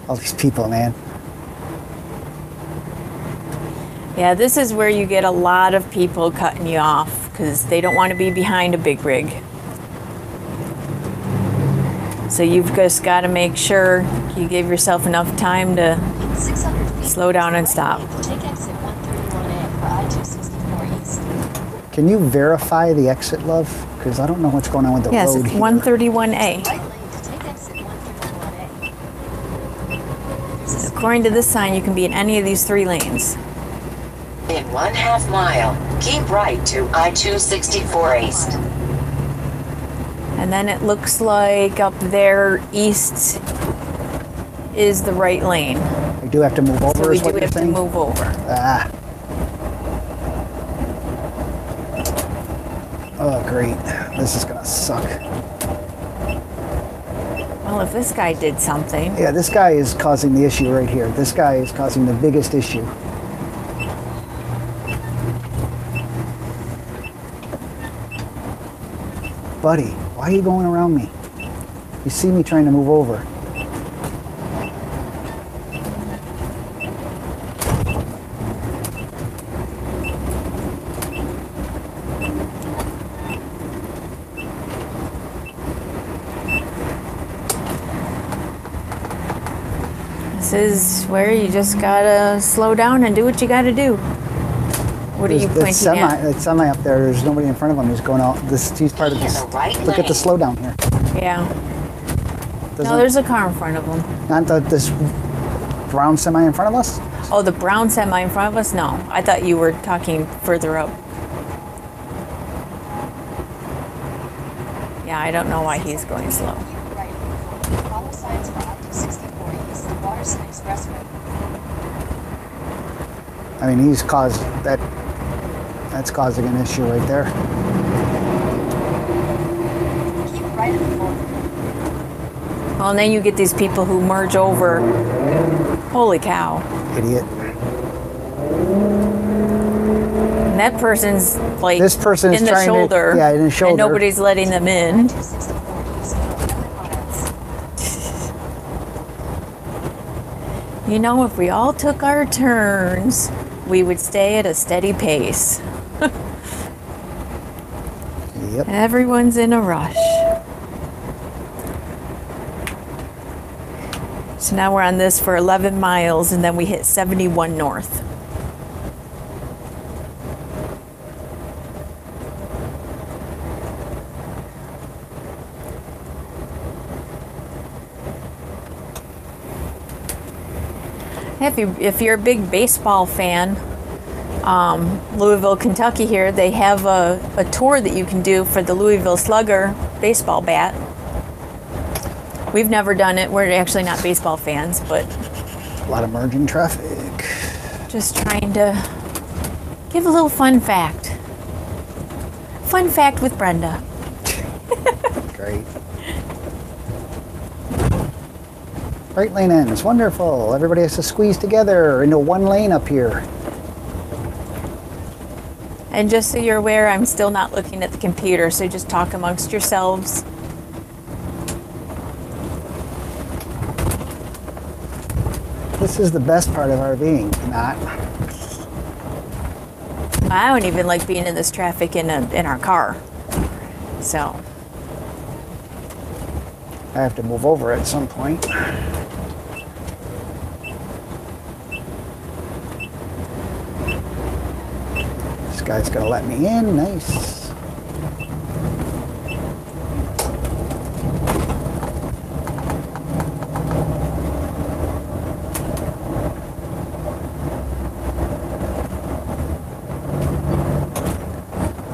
All these people, man. Yeah, this is where you get a lot of people cutting you off because they don't want to be behind a big rig. So you've just got to make sure you give yourself enough time to slow down and stop. Take exit 131A for I-264 East. Can you verify the exit, love? Because I don't know what's going on with the Yes, road it's here. 131A. Right lane to take exit 131A. According to this sign, you can be in any of these 3 lanes. In 1/2 mile, keep right to I-264 East. And then it looks like up there east is the right lane. We do have to move over, So we is what do you're have to saying? move over. Ah. Oh, great. This is gonna suck. Well, if this guy did something. Yeah, this guy is causing the issue right here. This guy is causing the biggest issue. Buddy, why are you going around me? You see me trying to move over. This is where you just gotta slow down and do what you gotta do. What are you pointing at? That semi up there, there's nobody in front of him who's going out. He's part of this. Look at the slowdown here. Yeah. Doesn't- No, there's a car in front of him. Not this brown semi in front of us? Oh, the brown semi in front of us? No, I thought you were talking further up. Yeah, I don't know why he's going slow. Right. Follow signs for I-264 East, Waterson Expressway. I mean, he's caused that. That's causing an issue right there. Keep right at the corner. Well, and then you get these people who merge over. Holy cow. Idiot. And that person's like This person is in the trying to- shoulder. yeah, in the shoulder. And nobody's letting them in. 264 East, 11 miles. You know, if we all took our turns, we would stay at a steady pace. Yep. Everyone's in a rush. So now we're on this for 11 miles and then we hit 71 north. If you're a big baseball fan, Louisville, Kentucky here, they have a tour that you can do for the Louisville Slugger baseball bat. We've never done it. We're actually not baseball fans, but A lot of merging traffic. just trying to give a little fun fact. Fun fact with Brenda. Great. Right lane in. It's wonderful. Everybody has to squeeze together into one lane up here. And just so you're aware, I'm still not looking at the computer, so just talk amongst yourselves. This is the best part of RVing, not. I don't even like being in this traffic in our car. So, I have to move over at some point. This guy's gonna let me in. Nice.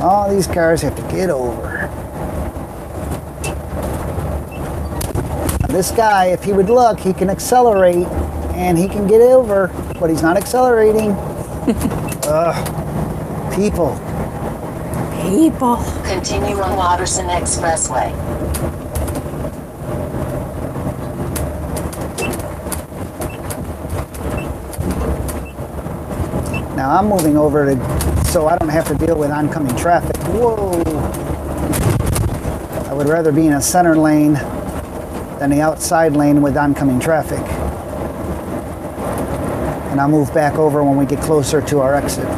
All these cars have to get over. This guy, if he would look, he can accelerate and he can get over, but he's not accelerating. Ugh. People. people. Continue on Waterson Expressway. Now I'm moving over to, so I don't have to deal with oncoming traffic. Whoa! I would rather be in a center lane than the outside lane with oncoming traffic. And I'll move back over when we get closer to our exit.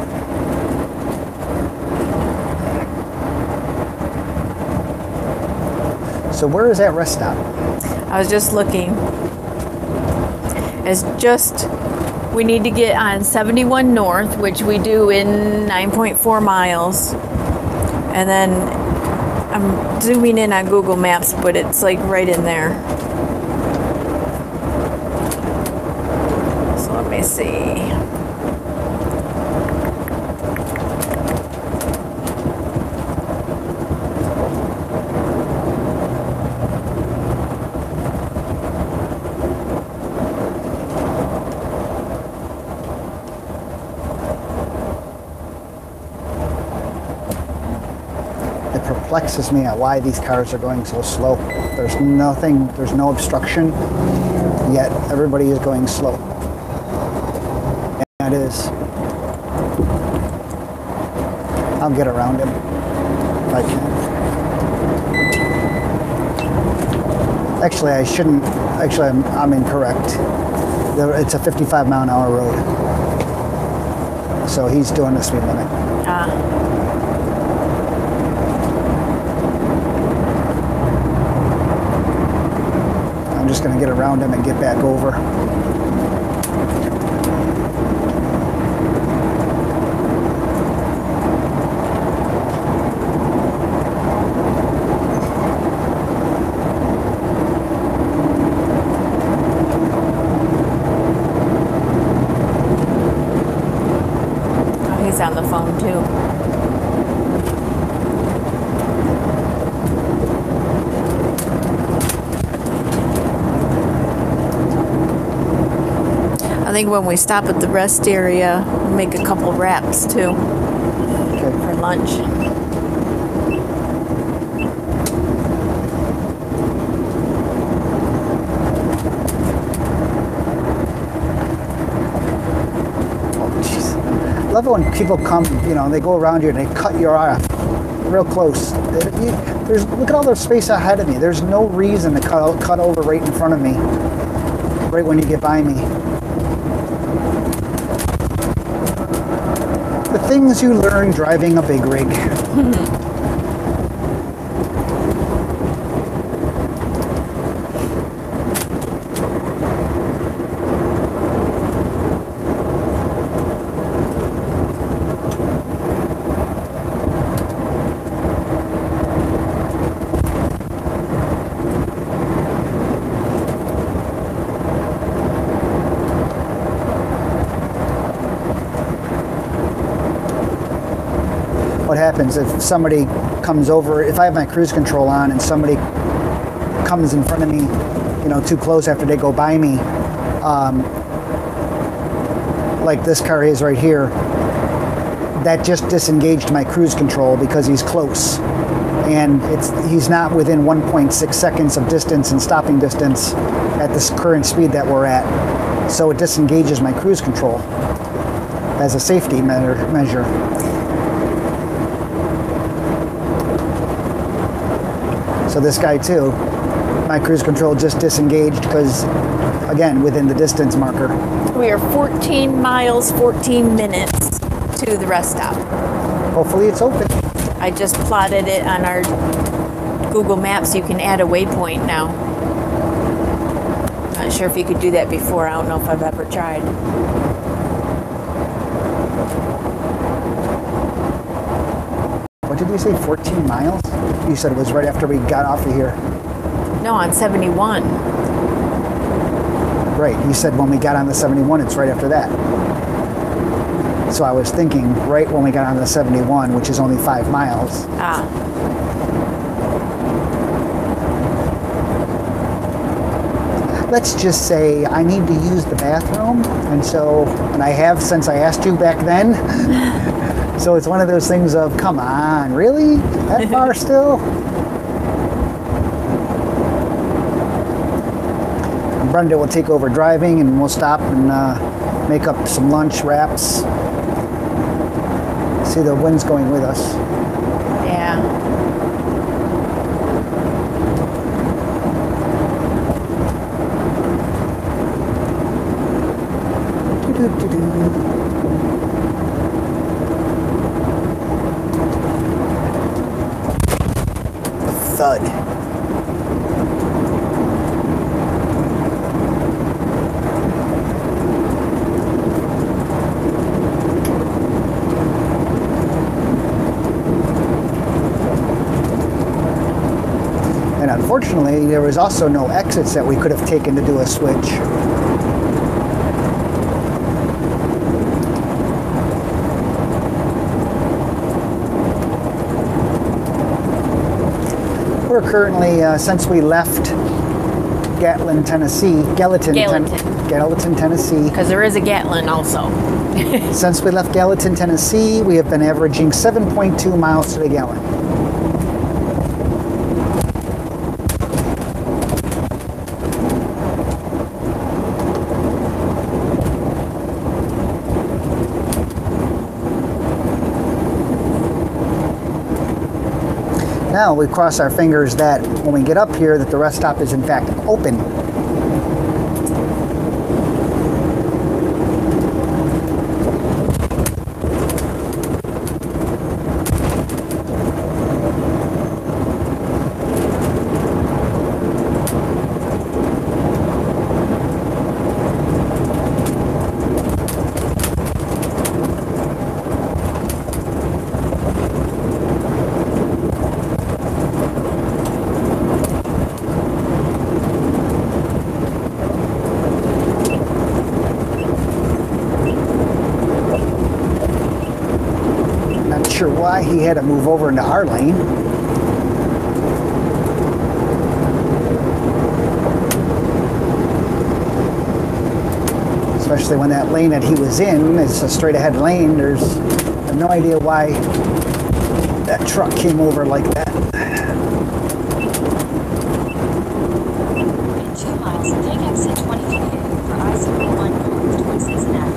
So where is that rest stop? I was just looking. It's just, we need to get on 71 North, which we do in 9.4 miles. And then I'm zooming in on Google Maps, but it's like right in there. So let me see. Perplexes me at why these cars are going so slow. There's nothing, there's no obstruction, yet everybody is going slow. And it is. I'll get around him if I can. Actually, I shouldn't. Actually, I'm incorrect. It's a 55-mile-an-hour road. So he's doing the speed limit. I'm just going to get around him and get back over. Oh, he's on the phone too. I think when we stop at the rest area, we'll make a couple wraps too. Okay. For lunch. Oh, jeez. I love it when people come, you know, they go around you and they cut your eye off real close. Look at all the space ahead of me. There's no reason to cut over right in front of me, right when you get by me. The things you learn driving a big rig. What happens if somebody comes over, if I have my cruise control on and somebody comes in front of me, you know, too close after they go by me, like this car is right here, that just disengaged my cruise control because he's close. And he's not within 1.6 seconds of distance and stopping distance at this current speed that we're at. So it disengages my cruise control as a safety measure. So this guy too, my cruise control just disengaged because, again, within the distance marker. We are 14 miles, 14 minutes to the rest stop. Hopefully it's open. I just plotted it on our Google Maps. You can add a waypoint now. Not sure if you could do that before. I don't know if I've ever tried. What did you say, 14 miles? You said it was right after we got off of here. No, on 71. Right, you said when we got on the 71, it's right after that. So I was thinking right when we got on the 71, which is only 5 miles. Let's just say I need to use the bathroom, and I have since I asked you back then. So it's one of those things of, come on, really? That far still? Brenda will take over driving and we'll stop and make up some lunch wraps. See, the wind's going with us. Yeah. Thud. And unfortunately, there was also no exits that we could have taken to do a switch. We're currently, since we left Gatlin, Tennessee, Gallatin, Tennessee. Because there is a Gatlin also. Since we left Gallatin, Tennessee, we have been averaging 7.2 miles to the gallon. Now we cross our fingers that when we get up here that the rest stop is in fact open. Sure why he had to move over into our lane. Especially when that lane that he was in is a straight ahead lane. I have no idea why that truck came over like that. In 2 miles, take exit 23 for I-71 north towards Cincinnati.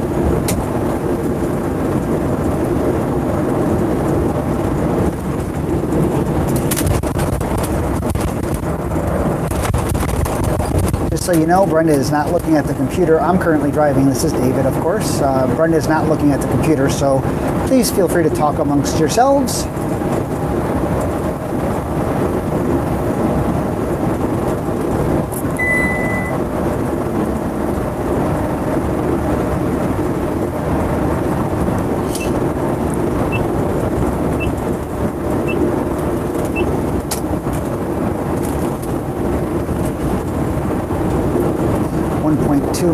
So you know, Brenda is not looking at the computer. I'm currently driving. This is David, of course. Brenda is not looking at the computer, so please feel free to talk amongst yourselves.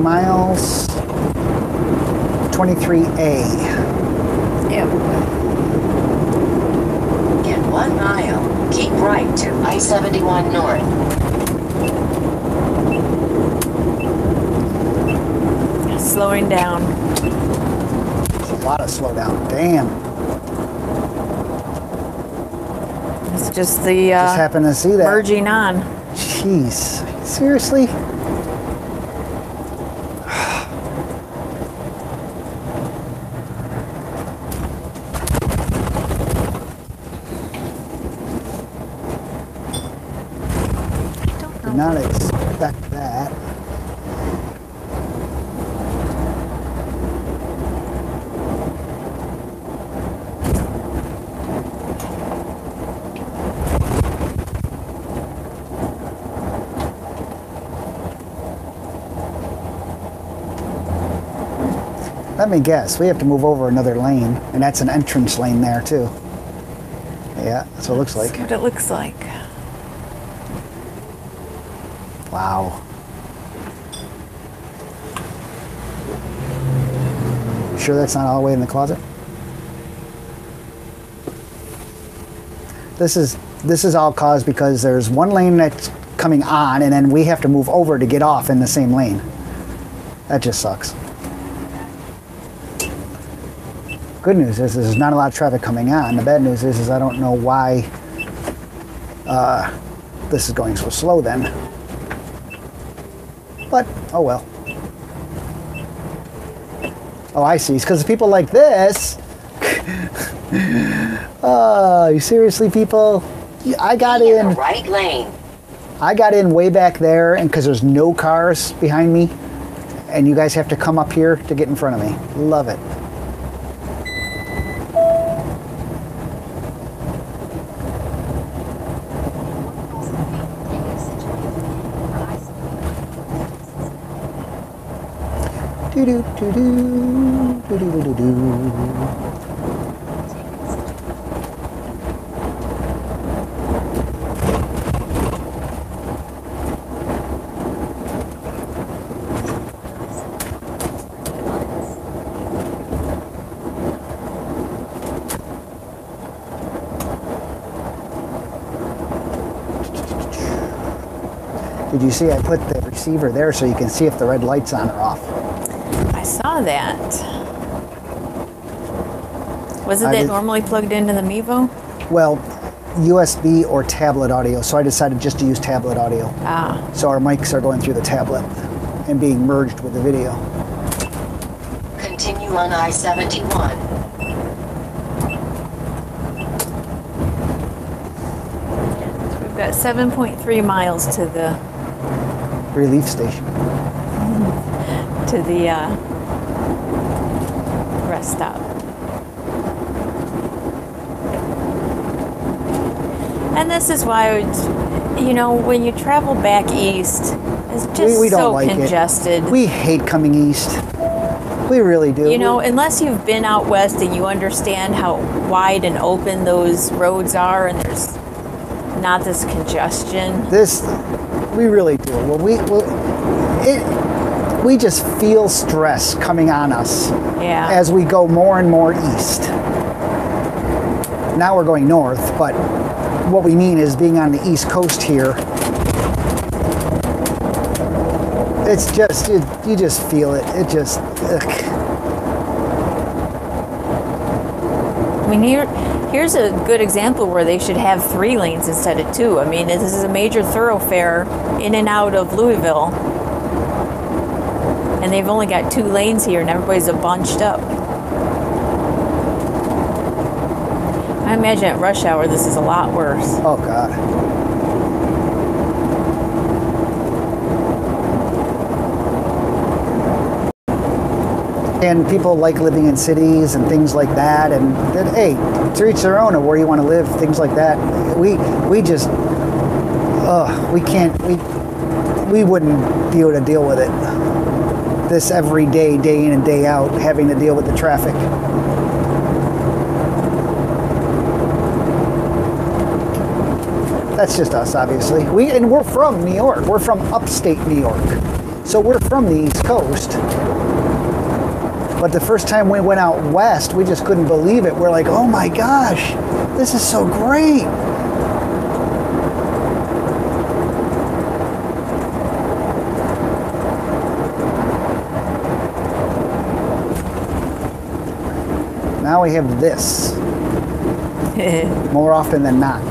Miles, 23A. Yep. In 1 mile, keep right to I-71 north. Slowing down. It's a lot of slowdown. Damn. It's just the just happened to see that. merging on. Jeez. Seriously? Not expect that. Let me guess, we have to move over another lane, and that's an entrance lane there too. Yeah, that's what it looks like. That's what it looks like. Wow. Sure that's not all the way in the closet? This is all caused because there's one lane that's coming on and then we have to move over to get off in the same lane. That just sucks. Good news is there's not a lot of traffic coming on. The bad news is I don't know why this is going so slow then. But, oh well. Oh, I see. It's because people like this You seriously, people? I got Be in in. the right lane. I got in way back there, and because there's no cars behind me, and you guys have to come up here to get in front of me. Love it. Do do do do do do do do. Did you see I put the receiver there so you can see if the red light's on or off? I saw that. Wasn't that normally plugged into the Mevo? Well, USB or tablet audio, so I decided just to use tablet audio. Ah. So our mics are going through the tablet and being merged with the video. Continue on I-71. We've got 7.3 miles to the Relief station. Rest stop. And this is why, you know, when you travel back east, it's just we don't so like congested. We hate coming east. We really do. You know, unless you've been out west and you understand how wide and open those roads are, and there's not this congestion. We really do. Well, we just feel stress coming on us as we go more and more east. Now we're going north, but what we mean is being on the East Coast here. It's just, you just feel it. It just, ugh. I mean, here's a good example where they should have 3 lanes instead of 2. I mean, this is a major thoroughfare in and out of Louisville. And they've only got 2 lanes here and everybody's bunched up. I imagine at rush hour this is a lot worse. Oh, God. And people like living in cities and things like that, and that, hey, to each their own of where you want to live, things like that. We just, we wouldn't be able to deal with it. This every day, day in and day out, having to deal with the traffic. That's just us, obviously. We're from New York. We're from upstate New York. So we're from the East Coast. But the first time we went out west, we just couldn't believe it. We're like, oh my gosh, this is so great. Now we have this more often than not.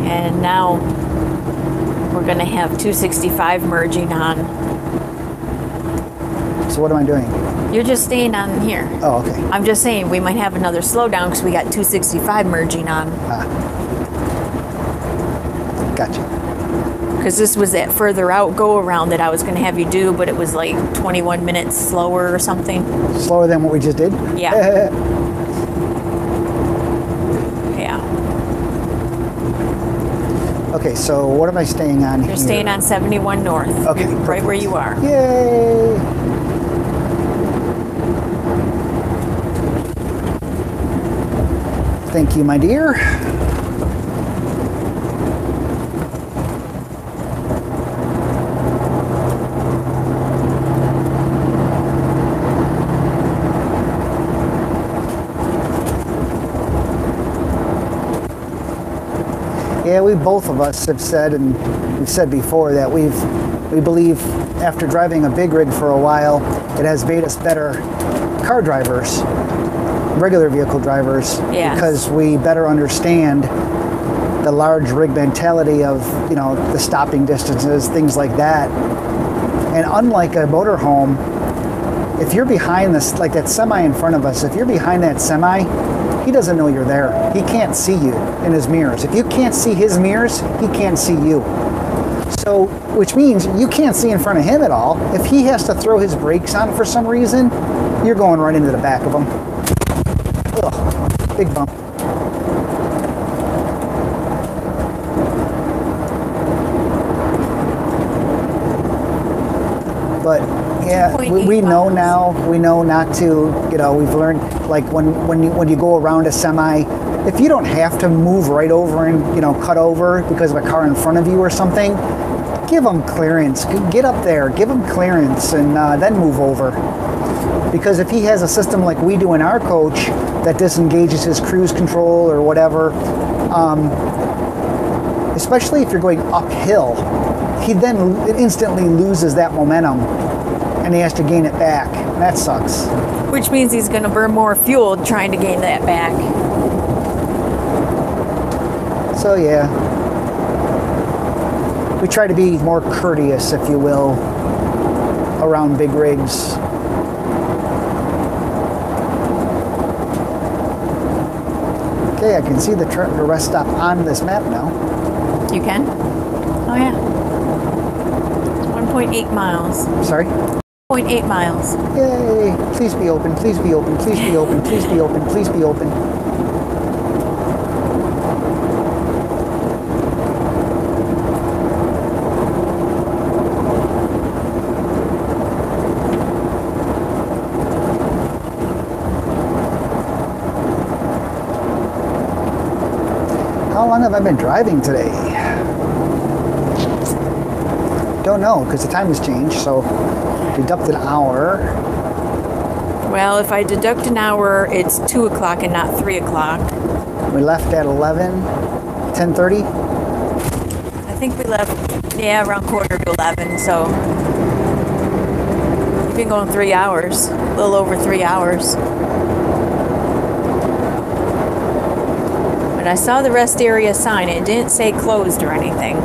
And now we're going to have 265 merging on. So what am I doing? You're just staying on here. Oh, okay. I'm just saying we might have another slowdown because we got 265 merging on. Gotcha. Because this was that further out go around that I was going to have you do, but it was like 21 minutes slower or something. Slower than what we just did? Yeah. Yeah. Okay, so what am I staying on here? You're staying on 71 North. Okay. You're right where you are. Yay! Thank you, my dear. Yeah, we both of us have said, and we've said before, that we believe after driving a big rig for a while, it has made us better car drivers, regular vehicle drivers, because we better understand the large rig mentality of, you know, the stopping distances, things like that. And unlike a motorhome, if you're behind this, like that semi in front of us, if you're behind that semi, he doesn't know you're there. He can't see you in his mirrors. If you can't see his mirrors, he can't see you. So, which means you can't see in front of him at all. If he has to throw his brakes on for some reason, you're going right into the back of him. Ugh, big bump. But yeah, we know now. We know not to. You know, we've learned, like when you go around a semi, if you don't have to move right over and cut over because of a car in front of you or something, give them clearance. Get up there, give them clearance, and then move over. Because if he has a system like we do in our coach that disengages his cruise control or whatever, especially if you're going uphill, he then instantly loses that momentum and he has to gain it back. That sucks. Which means he's going to burn more fuel trying to gain that back. So yeah, we try to be more courteous, if you will, around big rigs. Okay, I can see the rest stop on this map now. You can? Oh yeah. 1.8 miles. Sorry? 0.8 miles. Yay! Please be open, please be open, please be open, please be open, please be open. How long have I been driving today? Don't know, because the time has changed, so deduct an hour. Well, if I deduct an hour, it's 2 o'clock and not 3 o'clock. We left at 10:30? I think we left, around 10:45, so we've been going 3 hours, a little over 3 hours. But I saw the rest area sign. It didn't say closed or anything.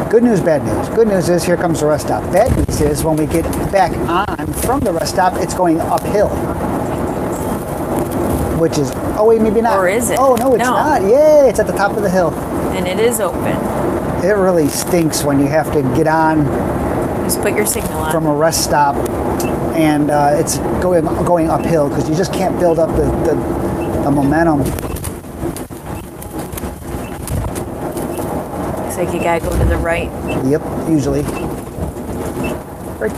Good news, bad news. Good news is here comes the rest stop. Bad news is when we get back on from the rest stop, it's going uphill. Which is, oh wait, maybe not. Or is it? Oh no, it's not. Yay, it's at the top of the hill. And it is open. It really stinks when you have to get on. Just put your signal on. From a rest stop, and it's going uphill because you just can't build up the momentum. Looks like you gotta go to the right. Yep, usually. Brake.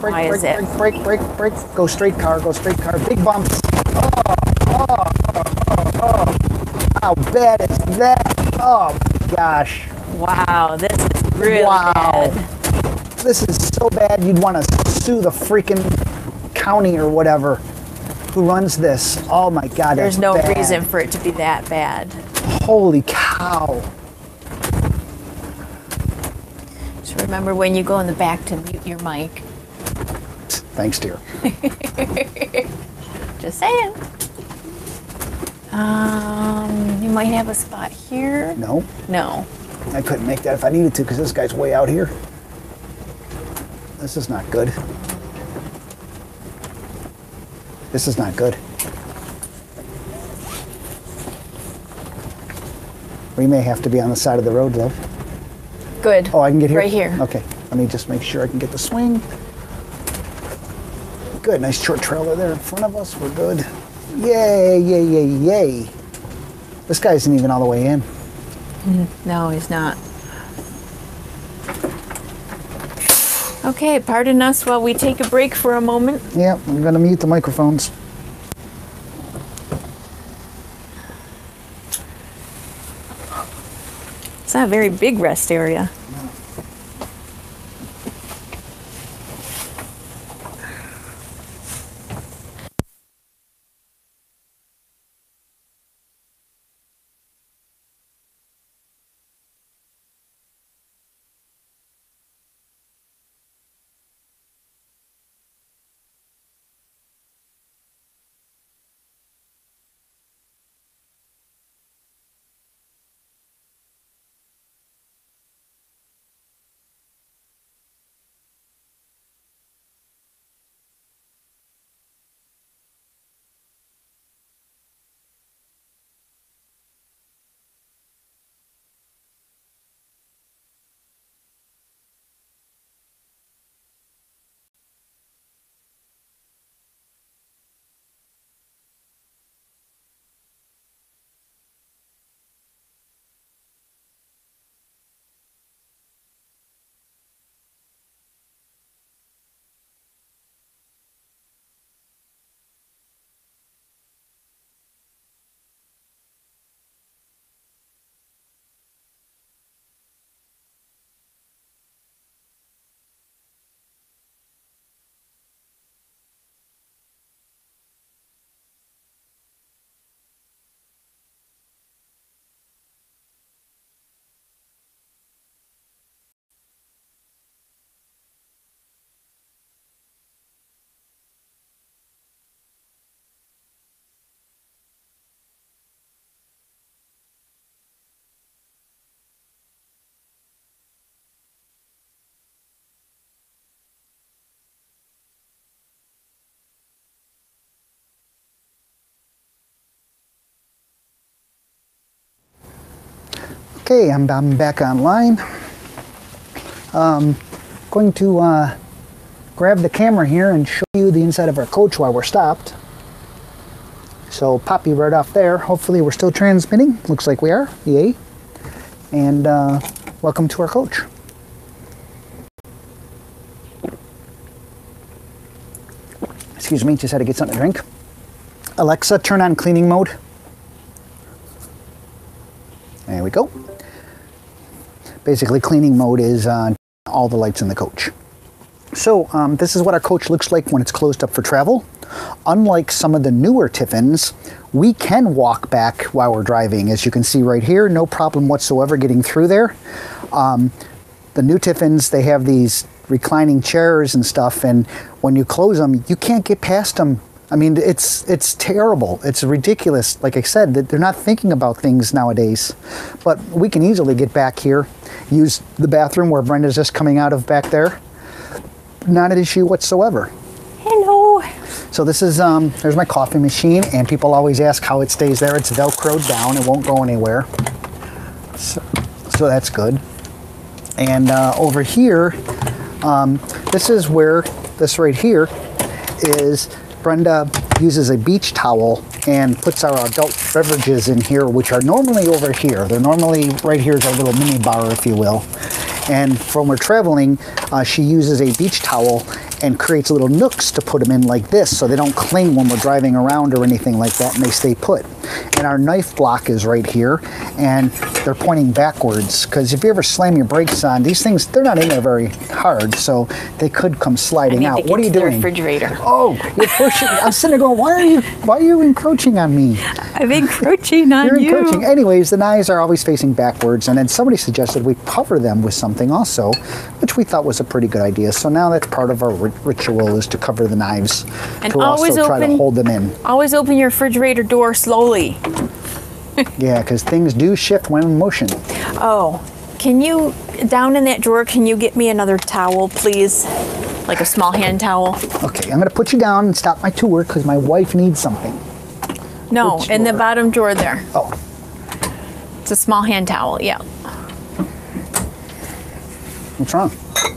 Why is it? Brake. Go straight car. Big bumps. Oh. How bad is that? Oh my gosh. Wow, this is really bad. This is so bad you'd want to sue the freaking county or whatever who runs this. Oh my God, There's no bad. reason for it to be that bad. Holy cow. Just remember when you go in the back to mute your mic. Thanks, dear. Just saying. You might have a spot here. No. I couldn't make that if I needed to because this guy's way out here. This is not good. We may have to be on the side of the road, though. Good. Oh, I can get here? Right here. Okay. Let me just make sure I can get the swing. Good. Nice short trailer there in front of us. We're good. Yay. This guy isn't even all the way in. No, he's not. Okay, pardon us while we take a break for a moment. Yeah, I'm going to mute the microphones. It's not a very big rest area. Okay, I'm back online. Going to grab the camera here and show you the inside of our coach while we're stopped. So pop you right off there. Hopefully we're still transmitting. Looks like we are. Yay. And welcome to our coach. Excuse me, just had to get something to drink. Alexa, turn on cleaning mode. There we go. Basically, cleaning mode is all the lights in the coach. So this is what our coach looks like when it's closed up for travel. Unlike some of the newer Tiffins, we can walk back while we're driving. As you can see right here, no problem whatsoever getting through there. The new Tiffins, they have these reclining chairs and stuff, and when you close them, you can't get past them. I mean, it's terrible. It's ridiculous. Like I said, that they're not thinking about things nowadays. But we can easily get back here, use the bathroom where Brenda's just coming out of back there. Not an issue whatsoever. Hello. So this is, there's my coffee machine, and people always ask how it stays there. It's Velcroed down. It won't go anywhere. So that's good. And over here, this is where, this right here is, Brenda uses a beach towel and puts our adult beverages in here, which are normally over here. They're normally, right here is our little mini bar, if you will. And when we're traveling, she uses a beach towel and creates little nooks to put them in like this so they don't cling when we're driving around or anything like that, and they stay put. And our knife block is right here, and they're pointing backwards, because if you ever slam your brakes on, these things, they're not in there very hard, so they could come sliding out. What are you doing? Refrigerator. Oh, you're pushing. I'm sitting there going, why are you encroaching on me? I'm encroaching on you. You're encroaching. Anyways, the knives are always facing backwards, and then somebody suggested we cover them with something also, which we thought was a pretty good idea. So now that's part of our ritual, is to cover the knives, and to also try to hold them in. Always open your refrigerator door slowly. Yeah, because things do shift when in motion. Oh, can you, down in that drawer, can you get me another towel, please? Like a small hand towel? Okay, I'm going to put you down and stop my tour because my wife needs something. No, Which in the drawer? bottom drawer there. Oh. It's a small hand towel, yeah. What's wrong?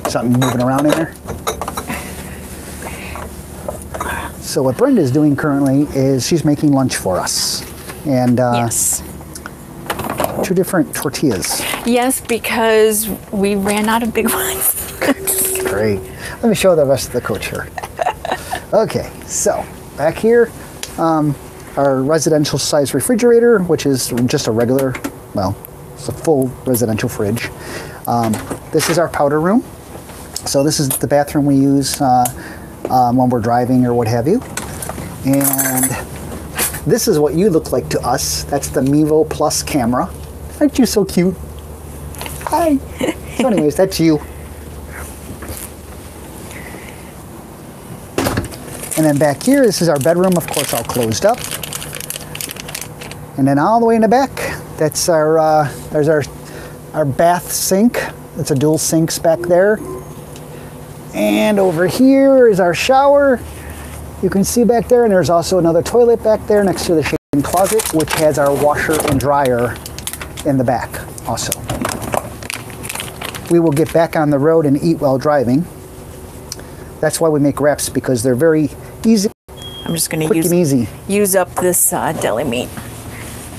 Something moving around in there? So what Brenda's doing currently is she's making lunch for us. And yes. 2 different tortillas. Yes, because we ran out of big ones. Great. Let me show the rest of the coach here. Okay, so back here, our residential size refrigerator, which is just a regular, well, it's a full residential fridge. This is our powder room. So this is the bathroom we use when we're driving or what have you. And this is what you look like to us. That's the Mevo Plus camera. Aren't you so cute? Hi. So anyways, that's you. And then back here, this is our bedroom, of course, all closed up. And then all the way in the back, that's our, there's our bath sink. It's a dual sinks back there. And over here is our shower. You can see back there, and there's also another toilet back there next to the shaving closet, which has our washer and dryer in the back also. We will get back on the road and eat while driving. That's why we make wraps, because they're very easy. I'm just going quick and easy. Use up this deli meat.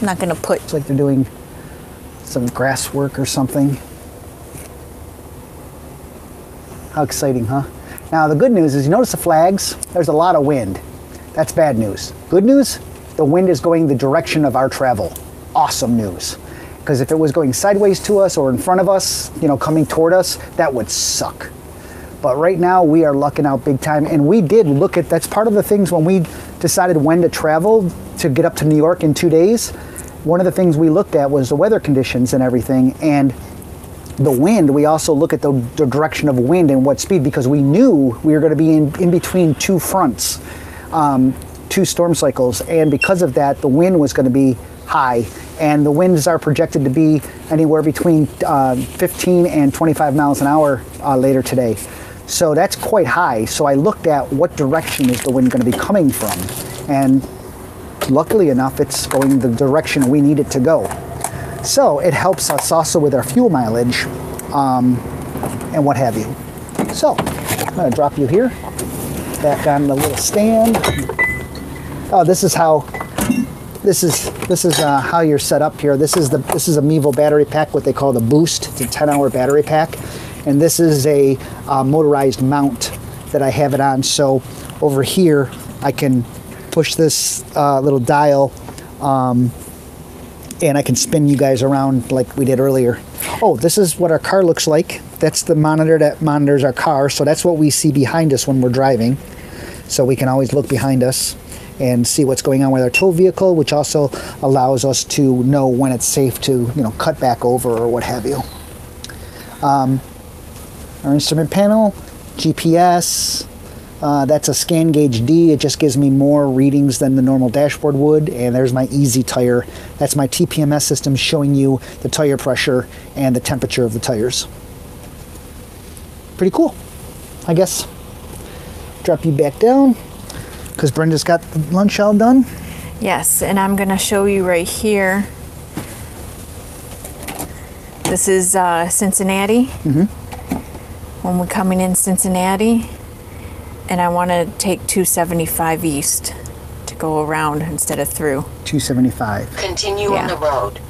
I'm not going to put... It's like they're doing some grass work or something. How exciting, huh? Now the good news is, you notice the flags? There's a lot of wind. That's bad news. Good news, the wind is going the direction of our travel. Awesome news. Because if it was going sideways to us or in front of us, you know, coming toward us, that would suck. But right now we are lucking out big time, and we did look at, that's part of the things when we decided when to travel to get up to New York in 2 days. One of the things we looked at was the weather conditions and everything, and the wind. We also look at the direction of wind and what speed, because we knew we were going to be in between 2 fronts, 2 storm cycles, and because of that, the wind was going to be high, and the winds are projected to be anywhere between 15 and 25 miles an hour later today. So that's quite high. So I looked at what direction is the wind going to be coming from, and luckily enough, it's going the direction we need it to go. So it helps us also with our fuel mileage and what have you. So I'm going to drop you here, back on the little stand. Oh, this is how how you're set up here. This is a Mevo battery pack, what they call the Boost. It's a 10-hour battery pack, and this is a motorized mount that I have it on. So over here, I can push this little dial, and I can spin you guys around like we did earlier. Oh, this is what our car looks like. That's the monitor that monitors our car. So that's what we see behind us when we're driving. So we can always look behind us and see what's going on with our tow vehicle, which also allows us to know when it's safe to, cut back over or what have you. Our instrument panel, GPS, that's a Scan Gauge D. It just gives me more readings than the normal dashboard would. And there's my Easy Tire. That's my TPMS system showing you the tire pressure and the temperature of the tires. Pretty cool, I guess. Drop you back down because Brenda's got the lunch all done. Yes, and I'm going to show you right here. This is Cincinnati. When we're coming in Cincinnati, and I want to take 275 east to go around instead of through. 275. Continue on the road.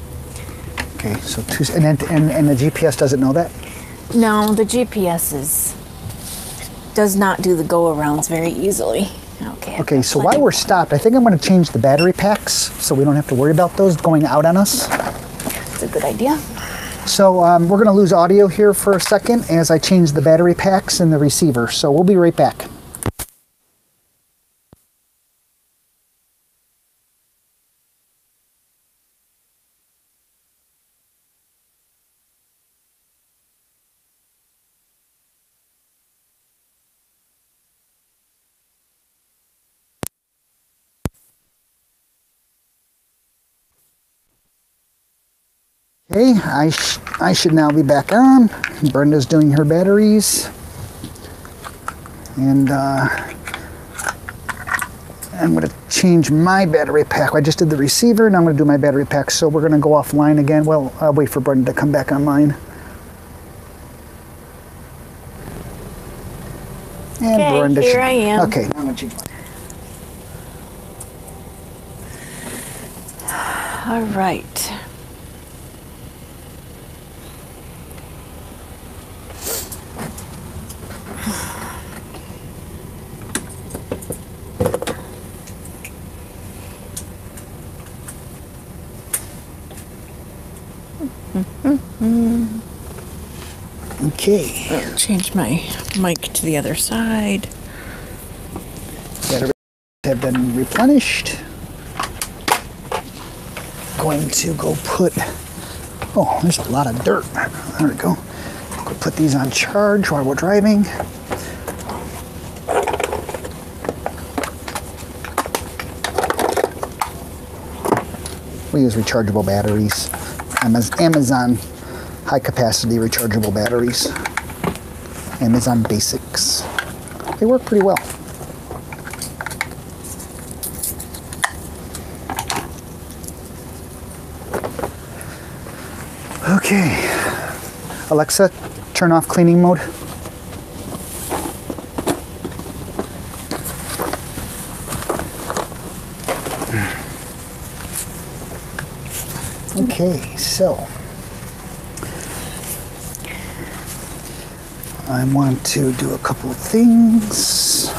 Okay, so and the GPS doesn't know that? No, the GPS does not do the go-arounds very easily. Okay, so while we're stopped, I think I'm going to change the battery packs so we don't have to worry about those going out on us. That's a good idea. So we're going to lose audio here for a second as I change the battery packs and the receiver. So we'll be right back. Okay, I should now be back on. Brenda's doing her batteries. And I'm going to change my battery pack. I just did the receiver, and I'm going to do my battery pack. So we're going to go offline again. Well, I'll wait for Brenda to come back online. And okay, Brenda here I am. Okay, now I'm going to change mine. All right. Okay. I'll change my mic to the other side. Batteries have been replenished. Going to go put, oh, there's a lot of dirt. There we go. Go put these on charge while we're driving. We use rechargeable batteries. Amazon high capacity rechargeable batteries. Amazon Basics. They work pretty well. Okay. Alexa, turn off cleaning mode. Okay, so I want to do a couple of things.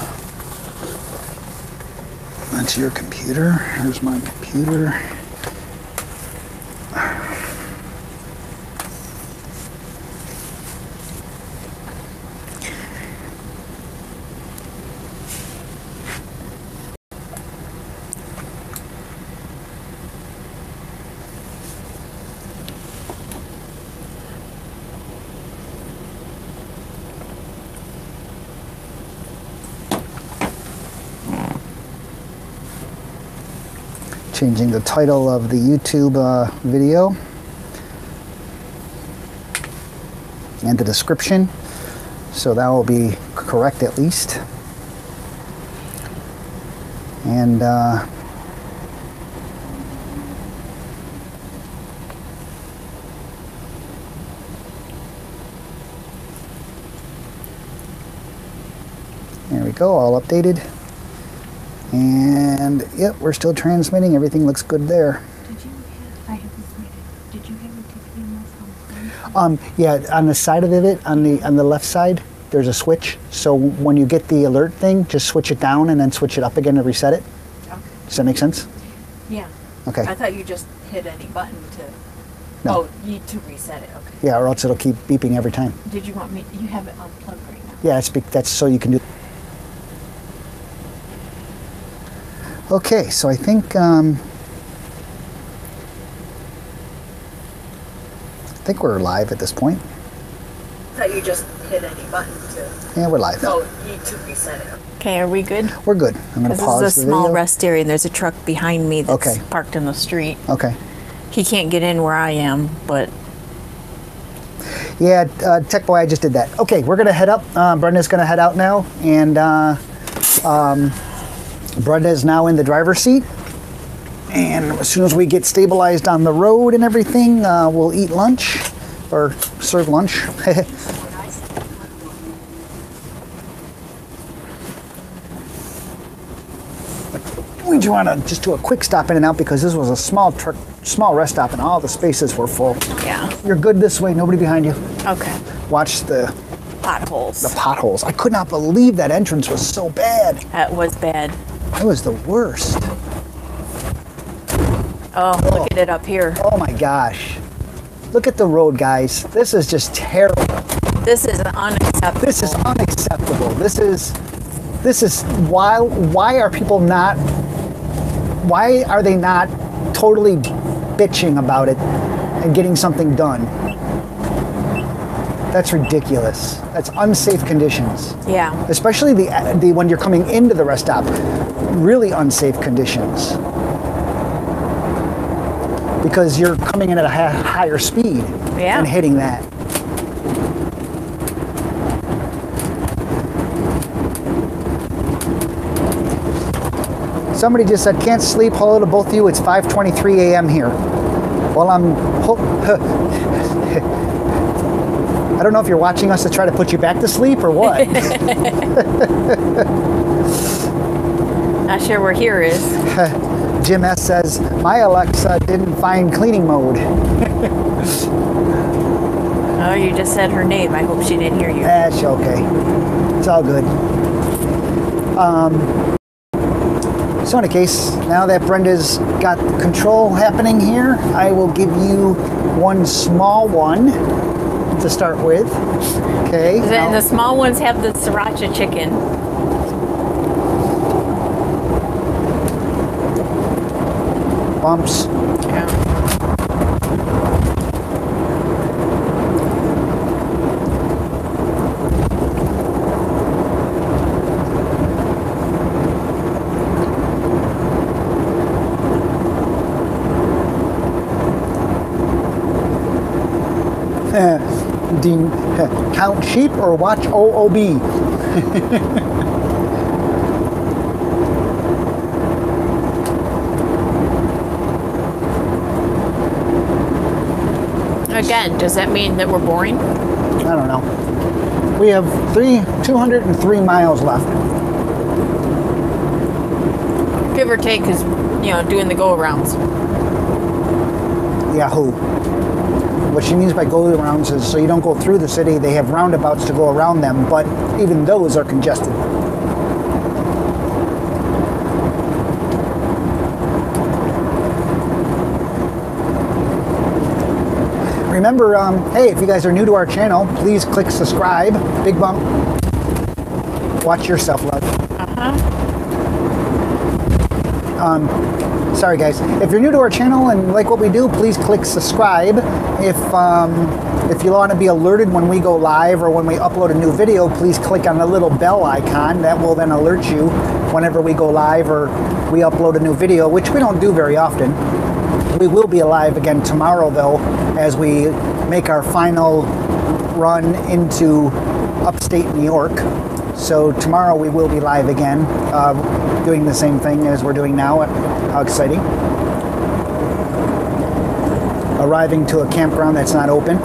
That's your computer. Here's my computer. Changing the title of the YouTube video and the description, so that will be correct at least. And There we go, all updated. And yep, we're still transmitting. Everything looks good there. Yeah, on the side of it, on the left side, there's a switch. So when you get the alert thing, just switch it down and then switch it up again to reset it. Okay. Does that make sense? Yeah. Okay. I thought you just hit any button to. No. Oh, you to reset it. Okay. Yeah, or else it'll keep beeping every time. Did you want me? You have it unplugged right now. Yeah, that's so you can do. Okay, so I think we're live at this point. I thought you just hit any button to. Yeah, we're live. Oh, you to reset it. Okay, are we good? We're good. I'm going to pause This is a the small video. rest area, and there's a truck behind me that's Okay. parked in the street. Okay. He can't get in where I am, but. Yeah, Tech Boy, I just did that. Okay, we're going to head up. Brenda's going to head out now, and Brenda is now in the driver's seat. And as soon as we get stabilized on the road and everything, we'll eat lunch, or serve lunch. We do want to just do a quick stop in and out because this was a small rest stop and all the spaces were full. Yeah. You're good this way, nobody behind you. Okay. Watch the Potholes. potholes. I could not believe that entrance was so bad. That was bad. It was the worst. Oh, look at it up here. Oh my gosh. Look at the road, guys. This is just terrible. This is unacceptable. This is unacceptable. This is why are people not, why are they not totally bitching about it and getting something done? That's ridiculous. That's unsafe conditions. Yeah. Especially the when you're coming into the rest stop. Really unsafe conditions. Because you're coming in at a higher speed and hitting that. Somebody just said, can't sleep. Hello to both of you. It's 5:23 a.m. here. Well, I don't know if you're watching us to try to put you back to sleep or what. Not sure where here is. Jim S. says, my Alexa didn't find cleaning mode. Oh, you just said her name. I hope she didn't hear you. That's okay. It's all good. So in any case, now that Brenda's got control happening here, I will give you one small one to start with. Okay. And the small ones have the sriracha chicken. Bumps. Yeah. Dean, count sheep or watch OOB? Again, does that mean that we're boring? I don't know. We have 203 miles left. Give or take, because, doing the go-arounds. Yahoo. What she means by go-arounds is so you don't go through the city. They have roundabouts to go around them, but even those are congested. Remember, hey, if you guys are new to our channel, please click subscribe. Big bump. Watch yourself, love. Sorry guys, if you're new to our channel and like what we do, please click subscribe. If you want to be alerted when we go live or when we upload a new video, please click on the little bell icon. That will then alert you whenever we go live or we upload a new video, which we don't do very often. We will be alive again tomorrow though, as we make our final run into upstate New York. So tomorrow we will be live again, doing the same thing as we're doing now. How exciting. Arriving to a campground that's not open.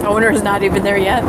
Owner's not even there yet.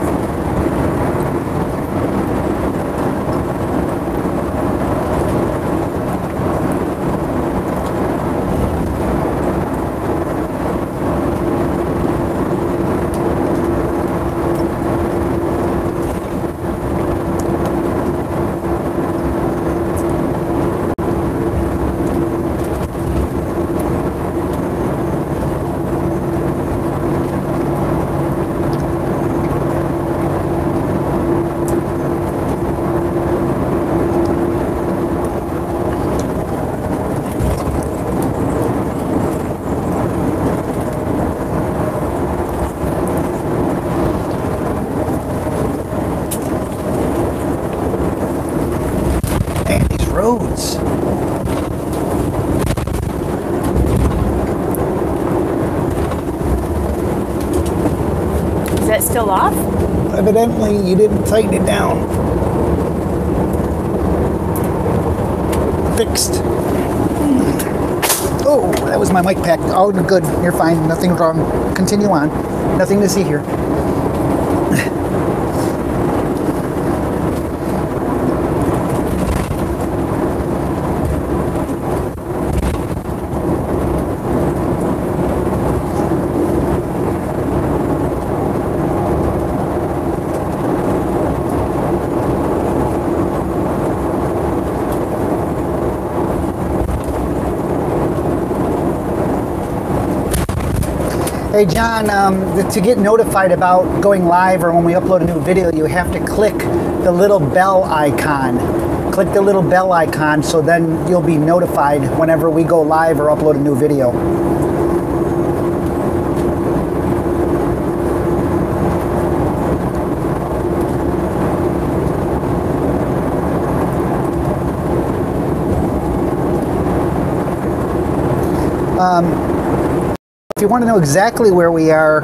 roads. Is that still off? Evidently, you didn't tighten it down. Fixed. Oh, that was my mic pack. Oh, good. You're fine. Nothing wrong. Continue on. Nothing to see here. Hey John, to get notified about going live or when we upload a new video, you have to click the little bell icon. Click the little bell icon so then you'll be notified whenever we go live or upload a new video. If you want to know exactly where we are,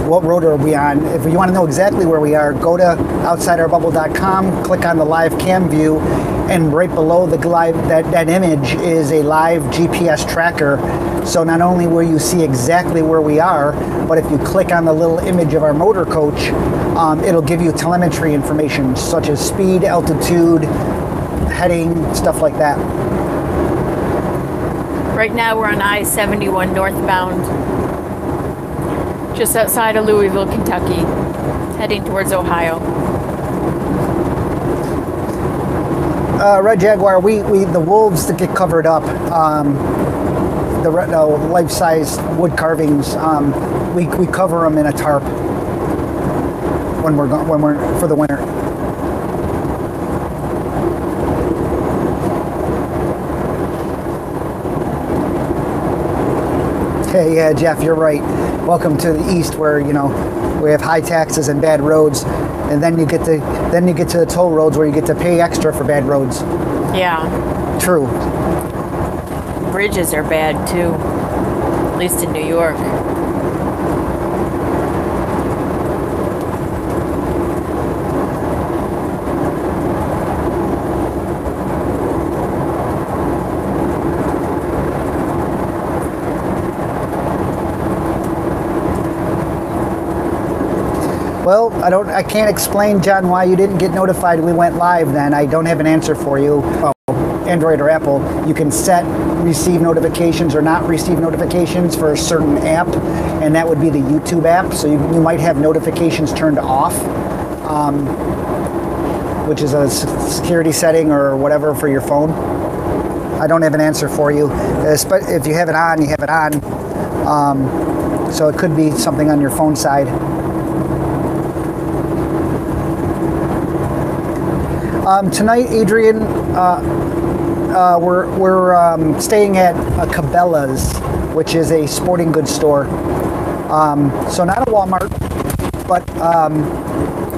what road are we on, if you want to know exactly where we are, go to outsideourbubble.com, click on the live cam view, and right below the live, that image is a live GPS tracker. So not only will you see exactly where we are, but if you click on the little image of our motor coach, it'll give you telemetry information such as speed, altitude, heading, stuff like that. Right now we're on I-71 northbound, just outside of Louisville, Kentucky, heading towards Ohio. Red Jaguar, the wolves that get covered up, the life-size wood carvings, we cover them in a tarp when we're for the winter. Hey, yeah, Jeff, you're right. Welcome to the east, where we have high taxes and bad roads, and then you get to the toll roads where you get to pay extra for bad roads. Yeah. True. Bridges are bad too, at least in New York. Well, I can't explain, John, why you didn't get notified we went live then. I don't have an answer for you. Oh, Android or Apple, you can set receive notifications or not receive notifications for a certain app, and that would be the YouTube app. So you might have notifications turned off, which is a security setting or whatever for your phone. I don't have an answer for you. If you have it on, you have it on. So it could be something on your phone side. Tonight, Adrian, we're staying at Cabela's, which is a sporting goods store. So not a Walmart, but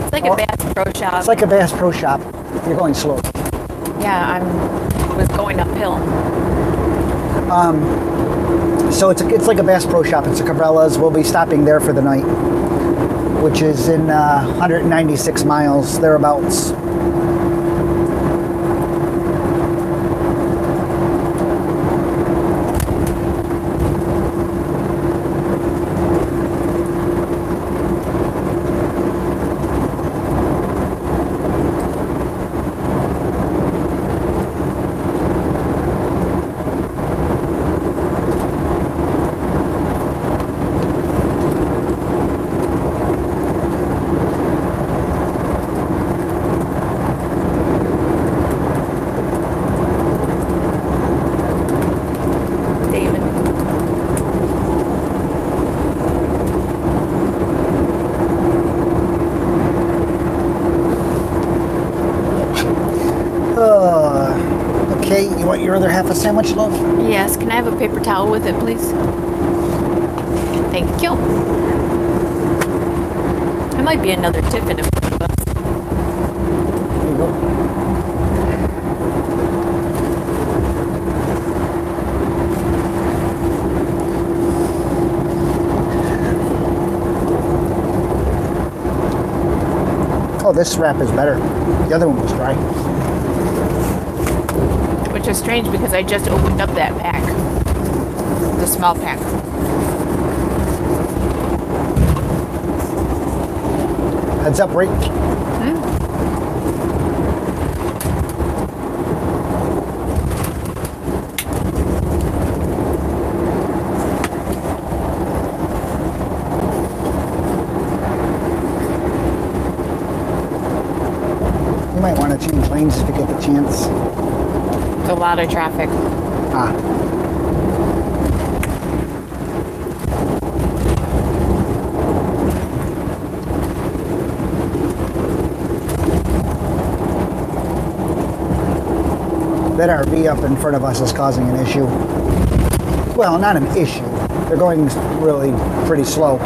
it's like a Bass Pro Shop. It's like a Bass Pro Shop. You're going slow. Yeah, I was going uphill. So it's like a Bass Pro Shop. It's a Carbellas. We'll be stopping there for the night, which is in 196 miles thereabouts. Okay, you want your other half a sandwich, love? Yes, can I have a paper towel with it, please? Thank you. There might be another Tiffin in front of us. There you go. this wrap is better. The other one was dry. Which is strange because I just opened up that pack. The small pack. Heads up, right? You might want to change lanes if you get the chance. It's a lot of traffic. Ah. That RV up in front of us is causing an issue. Well, not an issue. They're going really pretty slow.